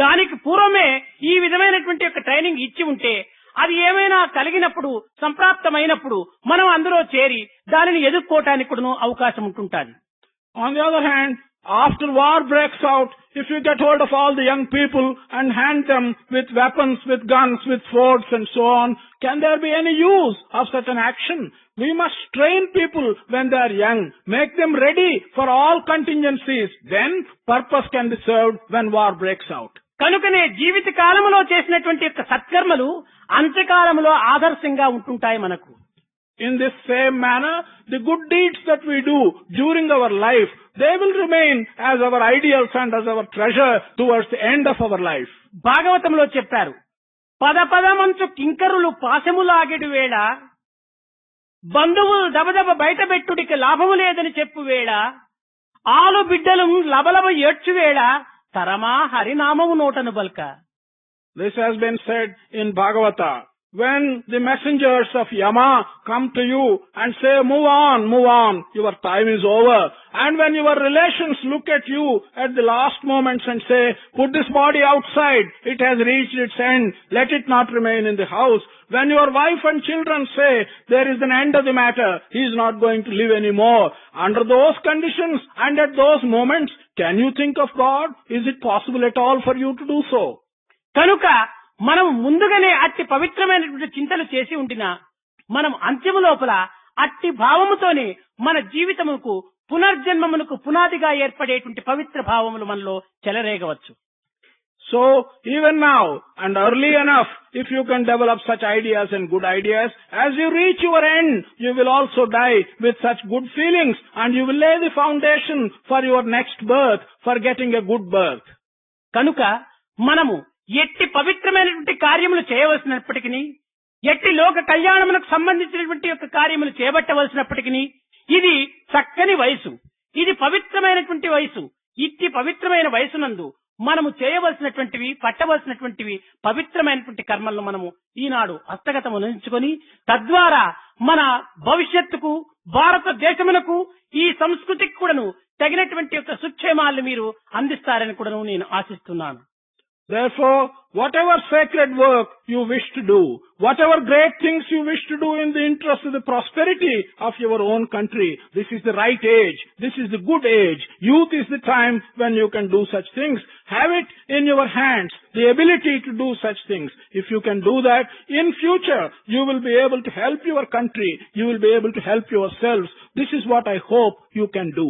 దానికి పూర్వమే ఈ విధమైనటువంటి యొక్క ట్రైనింగ్ ఇచ్చి ఉంటే అది ఏమైనా కలిగినప్పుడు సంప్రాప్తమైనప్పుడు మనం అందులో చేరి దానిని ఎదుర్కోవటానికి కూడా అవకాశం ఉంటుంటుంది. On the other hand, after war breaks out, if you get hold of all the young people and hand them with weapons, with guns, with swords and so on, can there be any use of such an action? We must train people when they are young, make them ready for all contingencies. Then purpose can be served when war breaks out. కనుకనే జీవిత కాలంలో చేసినటువంటి యొక్క సత్కర్మలు అంత్యకాలంలో ఆదర్శంగా ఉంటుంటాయి మనకు. In this same manner, the good deeds that we do during our life, they will remain as our ideals and as our treasure towards the end of our life. భాగవతంలో చెప్పారు, పద పదమంచు కింకరులు పాశములాగెడు వేళ, బంధువులు దబదబ బయటపెట్టుడికి లాభము లేదని చెప్పు వేళ, ఆలు బిడ్డలు లబలబ ఏడ్చు వేళ, తరమా హరినామము నోటను బల్క. This has been said in Bhagavata. When the messengers of Yama come to you and say, move on, your time is over. And when your relations look at you at the last moments and say, put this body outside, it has reached its end, let it not remain in the house. When your wife and children say, there is an end of the matter, he is not going to live anymore. Under those conditions and at those moments, can you think of God? Is it possible at all for you to do so? కనుక మనం ముందుగానే అట్టి పవిత్రమైనటువంటి చింతలు చేసి ఉండినా మనం అంత్యము లోపల అట్టి భావముతోనే మన జీవితముకు పునర్జన్మమునకు పునాదిగా ఏర్పడేటువంటి పవిత్ర భావములు మనలో చెలరేగవచ్చు. So, even now and early enough, if you can develop such ideas and good ideas, as you reach your end, you will also die with such good feelings and you will lay the foundation for your next birth, for getting a good birth. కనుక మనము ఎట్టి పవిత్రమైనటువంటి కార్యములు చేయవలసినప్పటికీ, ఎట్టి లోక కళ్యాణమునకు సంబంధించినటువంటి యొక్క కార్యములు చేపట్టవలసినప్పటికీ, ఇది చక్కని వయసు, ఇది పవిత్రమైనటువంటి వయసు. ఇట్టి పవిత్రమైన వయసునందు మనము చేయవలసినటువంటివి, పట్టవలసినటువంటివి పవిత్రమైనటువంటి కర్మలను మనము ఈనాడు హస్తగతము నుంచుకొని, తద్వారా మన భవిష్యత్తుకు, భారతదేశమునకు, ఈ సంస్కృతికి కూడాను తగినటువంటి యొక్క సుక్షేమాలను మీరు అందిస్తారని కూడాను నేను ఆశిస్తున్నాను. Therefore, whatever sacred work you wish to do, whatever great things you wish to do in the interest of the prosperity of your own country, this is the right age. This is the good age. Youth is the time when you can do such things. Have it in your hands, the ability to do such things. If you can do that, in future, you will be able to help your country. You will be able to help yourselves. This is what I hope you can do.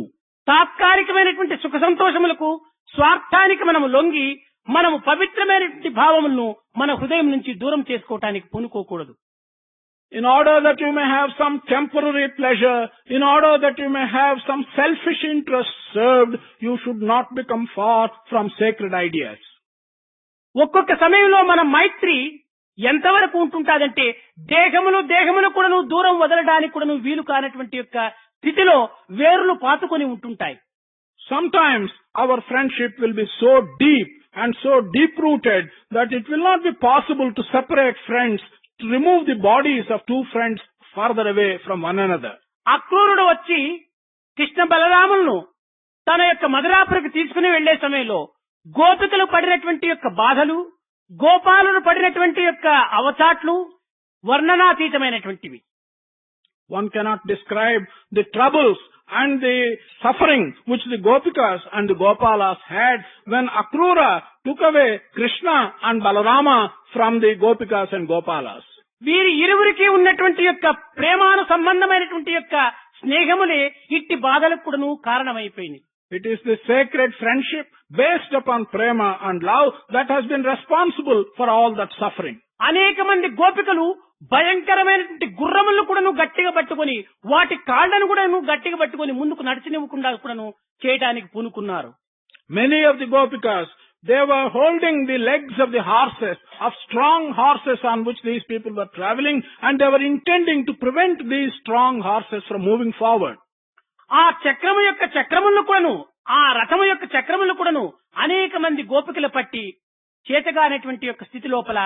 తాత్కాలికమైనటువంటి సుఖ సంతోషములకు, స్వార్థానికి మనము లొంగి మనము పవిత్రమైనటువంటి భావములను మన హృదయం నుంచి దూరం చేసుకోవటానికి పూనుకోకూడదు. In order that you may have some temporary pleasure, in order that you may have some selfish interest served, you should not become far from sacred ideas. ఒక్కొక్క సమయంలో మన మైత్రి ఎంతవరకు ఉంటుంటాదంటే దేహములు కూడాను దూరం వదలడానికి కూడాను వీలు కానటువంటి యొక్క స్థితిలో వేరులు పాతుకొని ఉంటుంటాయి. Sometimes our friendship will be so deep and so deep-rooted that it will not be possible to separate friends, to remove the bodies of two friends farther away from one another. అక్రూరుడు వచ్చి కృష్ణ బలరాములను తన యొక్క మధురాపురికి తీసుకుని వెళ్లే సమయంలో గోపికలు పడినటువంటి యొక్క బాధలు, గోపాలులు పడినటువంటి యొక్క అవచాట్లు వర్ణనాతీతమైనటువంటివి. One cannot describe the troubles and the suffering which the Gopikas and the Gopalas had when Akrura took away Krishna and Balarama from the Gopikas and Gopalas. వీరి ఇరువురికి ఉన్నటువంటి యొక్క ప్రేమాను సంబంధమైనటువంటి యొక్క స్నేహములే ఇట్టి బాధలకు కూడాను కారణమైపోయింది. It is the sacred friendship based upon prema and love that has been responsible for all that suffering. అనేక మంది గోపికలు భయంకరమైనటువంటి గుర్రములను కూడాను గట్టిగా పట్టుకొని, వాటి కాళ్లను కూడాను గట్టిగా పట్టుకొని ముందుకు నడిచినివ్వకుండా కూడాను చేయడానికి పూనుకున్నారు. Many of the Gopikas, they were holding the legs of the horses, of strong horses on which these people were traveling, and they were intending to prevent these strong horses from moving forward. ఆ చక్రము యొక్క చక్రములను కూడాను, ఆ రథము యొక్క చక్రములను కూడాను అనేక మంది గోపికలు పట్టి చేతగానేటువంటి యొక్క స్థితి లోపల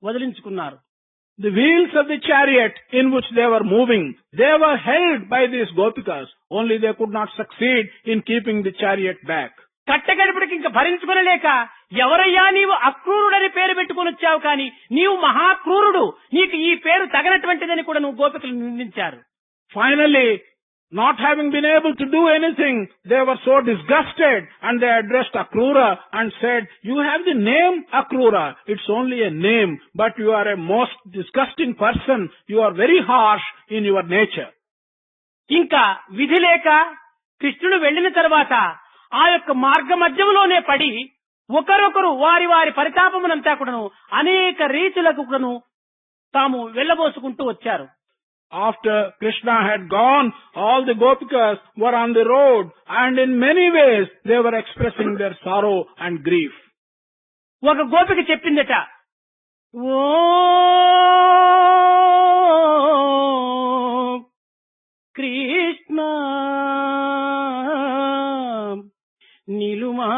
వదిలించుకున్నారు. The wheels of the chariot in which they were moving, they were held by these Gopikas, only they could not succeed in keeping the chariot back. కట్టగడపడికి ఇంకా భరించుకునలేక ఎవరయ్యా నీవు అక్రూరుడని పేరు పెట్టుకుని వచ్చావు కానీ నీవు మహాక్రూరుడు, నీకు ఈ పేరు తగనటువంటిదని కూడా నువ్వు గోపికలు నిందించారు. Finally, not having been able to do anything, they were so disgusted and they addressed Akrura and said, "You have the name Akrura. It's only a name, but you are a most disgusting person. You are very harsh in your nature." ఇంకా విధి లేక కృష్ణుడు వెళ్లిన తర్వాత ఆ యొక్క మార్గ మధ్యములోనే పడి ఒకరొకరు వారి వారి పరితాపమునంతా కూడాను అనేక రీతులకు కూడాను తాము వెళ్లబోసుకుంటూ వచ్చారు. After Krishna had gone, all the gopikas were on the road and in many ways they were expressing their sorrow and grief. ఒక గోపిక చెప్పిందట, ఓ కృష్ణ నిలుమా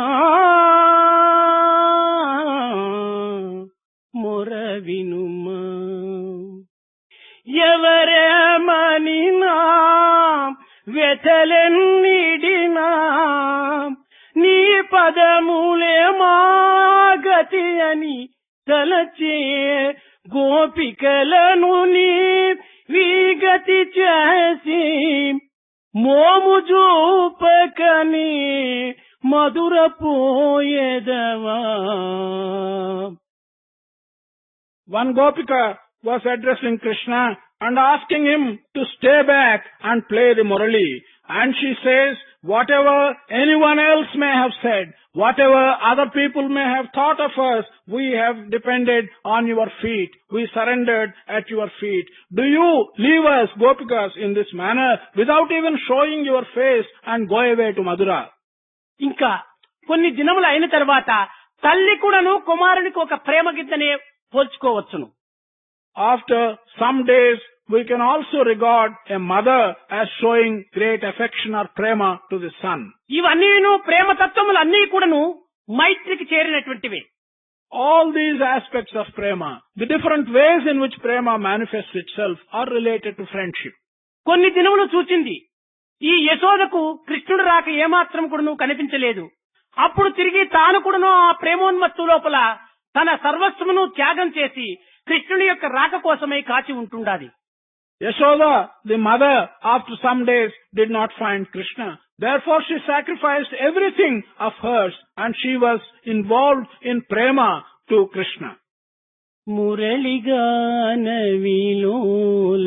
మొర వినుమా, ఎవరేమనినా వ్యథలెన్నిడినా నీ పదములే మా గతి అని తలచే గోపికలను నీ విగతి చేసి మోము చూపకని మధుర పోయేదవా. One gopika was addressing Krishna and asking him to stay back and play the murali. And she says, whatever anyone else may have said, whatever other people may have thought of us, we have depended on your feet. We surrendered at your feet. Do you leave us, gopikas, in this manner without even showing your face and go away to Madura? ఇంకా కొన్ని దినములు అయిన తర్వాత తల్లి కూడాను కుమారునికి ఒక ప్రేమ గీతనే పోల్చుకోవచ్చును. After some days, we can also regard a mother as showing great affection or prema to the son. ఇవన్నీను ప్రేమ తత్వములు అన్నీ కూడాను మైత్రికి చేరినటువంటివి. All these aspects of prema, the different ways in which prema manifests itself, are related to friendship. కొన్ని దినములు చూచింది, ఈ యశోదకు కృష్ణుడు రాక ఏమాత్రం కూడాను కనిపించలేదు. అప్పుడు తిరిగి తాను కూడాను ఆ ప్రేమోన్మత్తు లోపల తన సర్వస్వమును త్యాగం చేసి కృష్ణుని యొక్క రాక కోసమై కాచి ఉంటుండాలి. Yashoda, the mother, after some days did not find Krishna. Therefore she sacrificed everything of hers and she was involved in prema to Krishna. మురళిగాన విలోల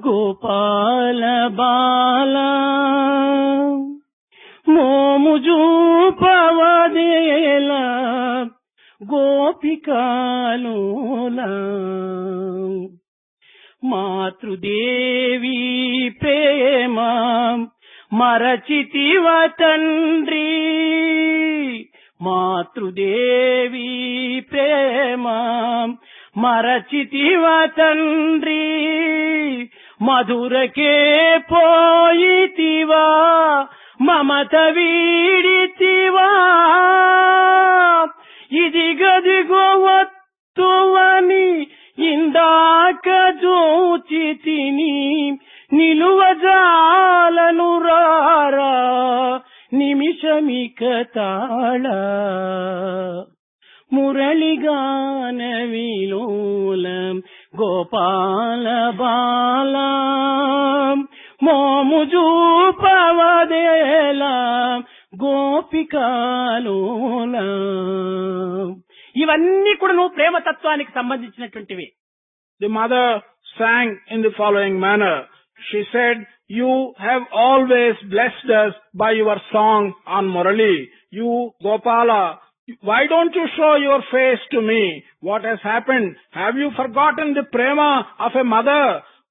Gopala బాల మోము జూపవదేల గోపికాలోలా మాతృదేవి ప్రేమ మరచితివ తండ్రి, మాతృదేవి ప్రేమ మరచితివ తండ్రి, మధురకే పోయితివా మమత వీడితివా, ఇదిగదిగో వత్తువని ఇందాక జోచితిని నిలువజాలను రారా నిమిషమిక తాళ. మురళిగాన విలోలం గోపాల బాల మోము జూపవదేల గోపికాలోలా. ఇవన్నీ కూడా నువ్వు ప్రేమతత్వానికి సంబంధించినటువంటివి. The mother sang in the following manner. She said, "You have always blessed us by your song on Murali. You, Gopala, why don't you show your face to me? What has happened? Have you forgotten the prema of a mother?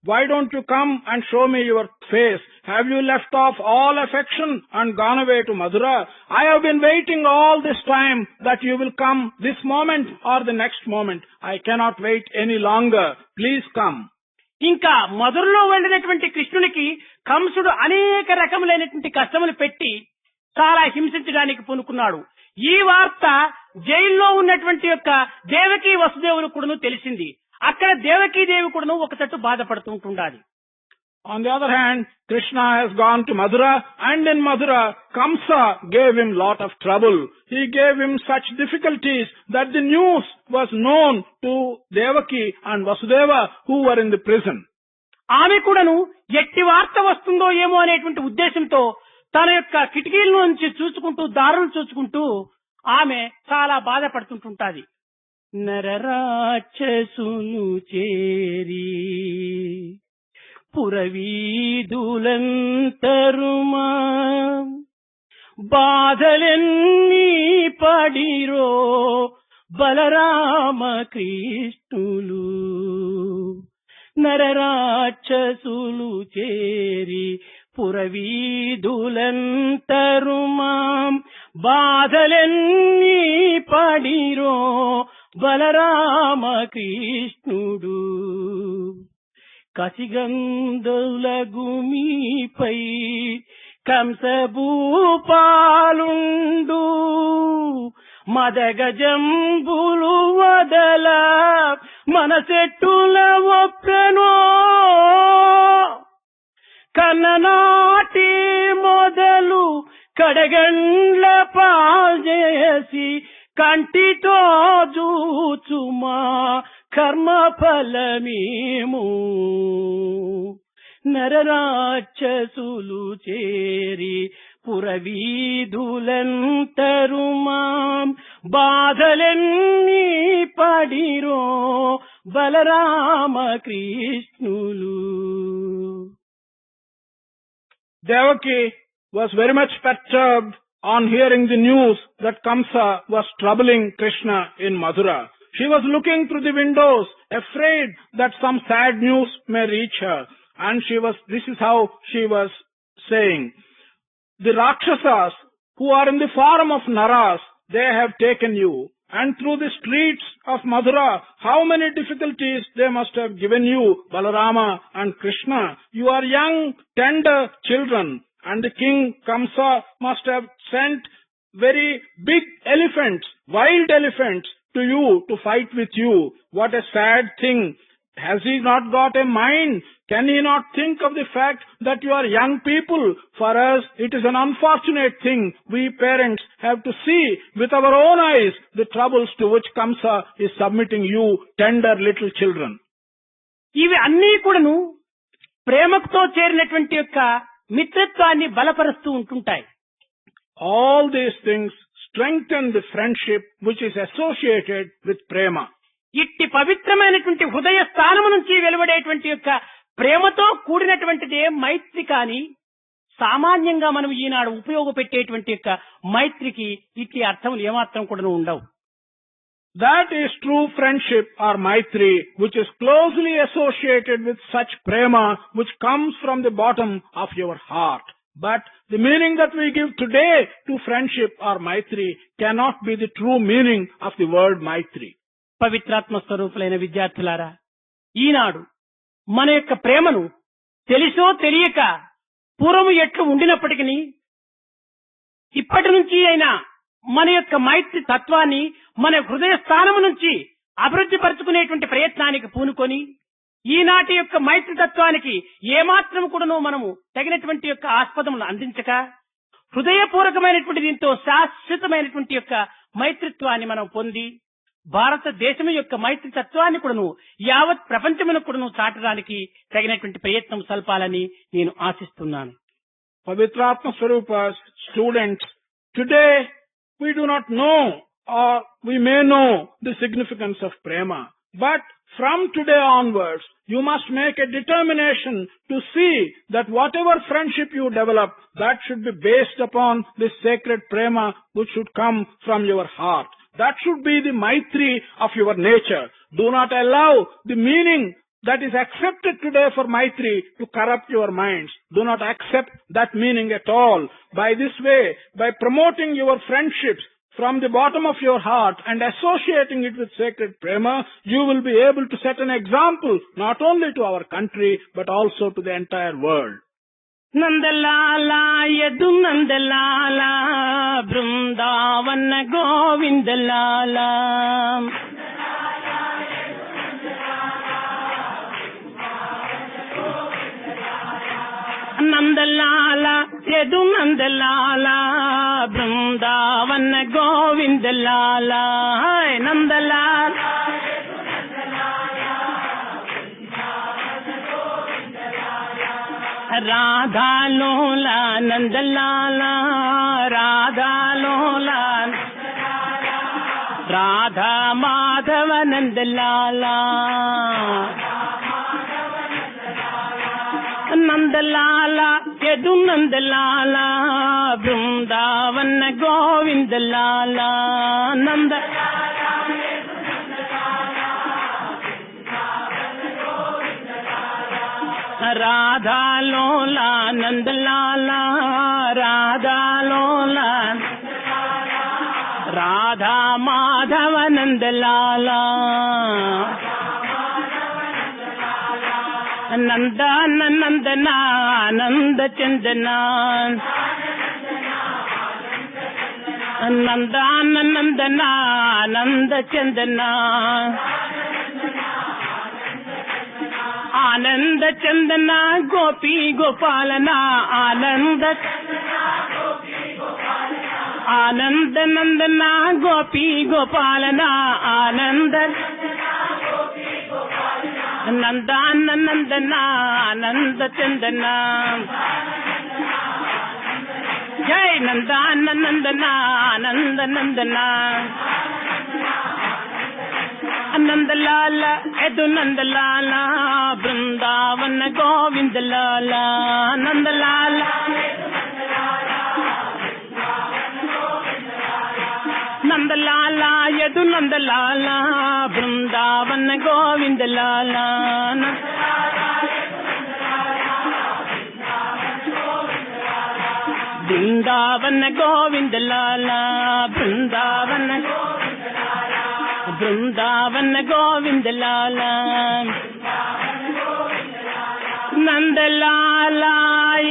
Why don't you come and show me your face? Have you left off all affection and gone away to Madura? I have been waiting all this time that you will come this moment or the next moment. I cannot wait any longer. Please come." ఇంకా మధురలో వెళ్ళినటువంటి కృష్ణునికి కంసుడు అనేక రకములైనటువంటి కష్టములు పెట్టి చాలా హింసించడానికి పూనుకున్నాడు. ఈ వార్త జైల్లో ఉన్నటువంటి యొక్క దేవకీ వసుదేవులు కూడాను తెలిసింది. అక్కడ దేవకీదేవి కూడాను ఒక తట్టు బాధపడుతూ ఉంటుండాలి. On the other hand, Krishna has gone to Mathura, and in Mathura, Kamsa gave him lot of trouble. He gave him such difficulties that the news was known to Devaki and Vasudeva, who were in the prison. ఆమె కూడాను ఎట్టి వార్త వస్తుందో ఏమో అనేటువంటి ఉద్దేశంతో తన యొక్క కిటికీల నుంచి చూసుకుంటూ దారులు చూసుకుంటూ ఆమె చాలా బాధపడుతుంటుంటాది. నరరాక్షసులు చేరి పురవీధులంతరుమా బాధలెన్ని పడిరో బలరామ కృష్ణులు. నరరాక్షసులు చేరి పురవీధులంతరుమా బాధలెన్ని పడిరో బలరామ కృష్ణుడు. కసిగంధులగుమీపై కంసభూపాలుండు మదగజంబులు వదల మనసెట్టుల ఒప్పెనో. కన్ననాటి మొదలు కడగండ్ల పాల్చేసి కంటితో చూచుమా కర్మ ఫలమేము. నరరాక్షసులు చేరి పురవీధులంతరుమా బాధలెన్ని పడిరో Balarama కృష్ణులు. Devaki was very much perturbed on hearing the news that Kamsa was troubling Krishna in Mathura. She was looking through the windows, afraid that some sad news may reach her. And this is how she was saying, the Rakshasas who are in the form of Naras, they have taken you. And through the streets of Mathura, how many difficulties they must have given you, Balarama and Krishna. You are young, tender children. And the king Kamsa must have sent very big elephants, wild elephants to you to fight with you. What a sad thing. Has he not got a mind? Can he not think of the fact that you are young people? For us, it is an unfortunate thing. We parents have to see with our own eyes the troubles to which Kamsa is submitting you, tender little children. ఇవి అన్నీ కూడాను ప్రేమతో చేరినటువంటి యొక్క మిత్రత్వాన్ని బలపరుస్తూ ఉంటుంటాయి. All these things strengthen the friendship which is associated with prema. ఇట్టి పవిత్రమైనటువంటి హృదయ స్థానము నుంచి వెలువడేటువంటి యొక్క ప్రేమతో కూడినటువంటిదే మైత్రి. కాని సామాన్యంగా మనం ఈనాడు ఉపయోగపెట్టేటువంటి యొక్క మైత్రికి ఇట్టి అర్థములు ఏమాత్రం కూడా ఉండవు. That is true friendship or maitri, which is closely associated with such prema which comes from the bottom of your heart. But the meaning that we give today to friendship or maitri cannot be the true meaning of the word maitri. పవిత్రాత్మ స్వరూపులైన విద్యార్థులారా, ఈనాడు మన యొక్క ప్రేమను తెలిసో తెలియక పూర్వము ఎట్లు ఉండినప్పటికీ ఇప్పటి నుంచి అయినా మన యొక్క మైత్రి తత్వాన్ని మన హృదయ స్థానము నుంచి అభివృద్ధి పరుచుకునేటువంటి ప్రయత్నానికి పూనుకొని ఈనాటి యొక్క మైత్రి తత్వానికి ఏమాత్రం కూడాను మనము తగినటువంటి యొక్క ఆస్పదములు అందించక హృదయపూర్వకమైనటువంటి దీంతో శాశ్వతమైనటువంటి యొక్క మైత్రిత్వాన్ని మనం పొంది భారతదేశం యొక్క మైత్రి తత్వాన్ని కూడాను యావత్ ప్రపంచమును కూడాను చాటడానికి తగినటువంటి ప్రయత్నం సల్పాలని నేను ఆశిస్తున్నాను. Pavitratma Swarupas, students, today we do not know or we may know the significance of prema. But from today onwards, you must make a determination to see that whatever friendship you develop, that should be based upon this sacred prema which should come from your heart. That should be the maitri of your nature. Do not allow the meaning that is accepted today for maitri to corrupt your minds. Do not accept that meaning at all. By this way, by promoting your friendships from the bottom of your heart and associating it with sacred prema, you will be able to set an example not only to our country but also to the entire world. నందలాలా Yadu నందలాలా Brindavana గోవిందలాలా Nandalal Yadu Nandalal Brindavana గోవిందలాల Nandalal రాధాలోలా Nandalal రాధాలోలా Radha Madhava Nandalal Nandalal Yadu Nandalal Brindavana గోవిందలాల నంద రాధాలోలా నందలాల రాధాలోలా రాధా మాధవ నందలాల నందన నందన ఆనంద చందన నందన నందన ఆనంద చందన ఆనంద చందన గోపీ గోపాలన ఆనంద ఆనంద నందన గోపీ గోపాలన ఆనంద నందన నందన ఆనంద చందన జై నందన నందన ఆనంద నందన నందలాల యదు నందలాల బృందావన గోవిందలాల నందలాల నందలాల యదు నందలాల బృందావన గోవిందలాల బృందావన గోవిందలాల బృందావన బృందావన గోవిందలాల నందలాల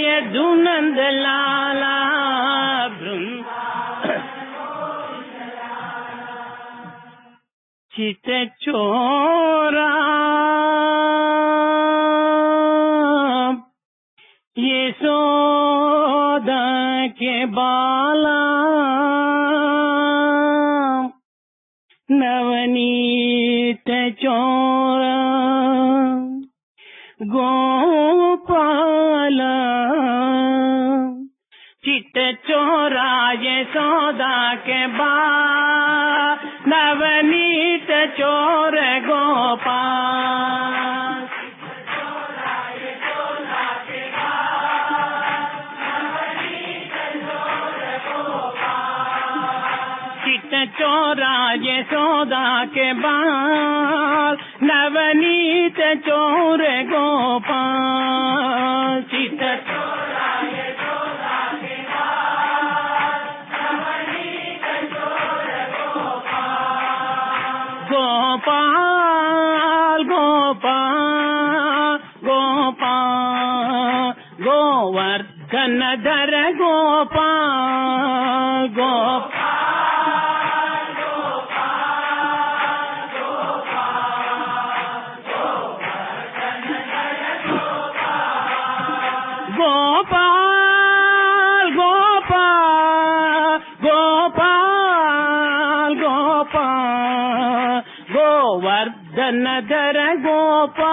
యదు నందలాల చిత చోరా యశోదా के बाला नवनीत चोरा गोपाला चित चोरा यशोदा के बाल नवनीत चोर गोपाल चित चोरा यशोदा के बाल नवनीत चोर गोपाल चित चोरा यशोदा के बाल नवनीत चोर गोपाल गोपाल गोपाल गोवर्धन धर गोपाल गोपाल गोपाल गोपाल गोपाल गोपाल गोवर्धन धर गोपाल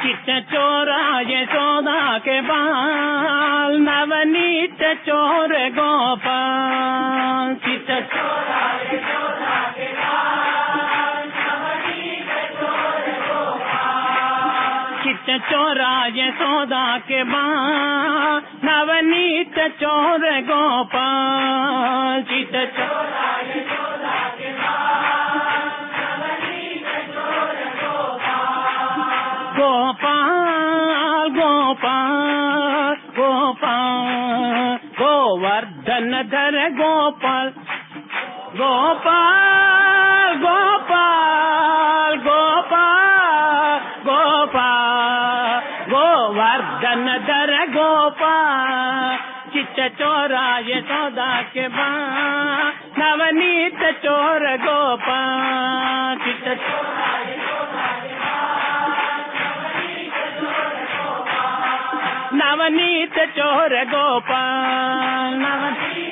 चित चोरा यशोदा के बाल नवनीत चोर गोपाल चित चोरा यशोदा के बाल नवनीत चोर गोपाल चित चोरा यशोदा के बाल नवनीत चोर गोपाल चित चोरा यशोदा के बाल नवनीत चोर गोपाल गोपाल गोपाल गोवर्धन धर गोपाल गोपाल गोपाल गोपाल गोपाल गोवर्धन धर गोपाल चिट्ट चोरा यशोदा के माँ, नवनीत चोर गोपाल, चिट्ट चोरा यशोदा के माँ, नवनीत चोर गोपाल, नवनीत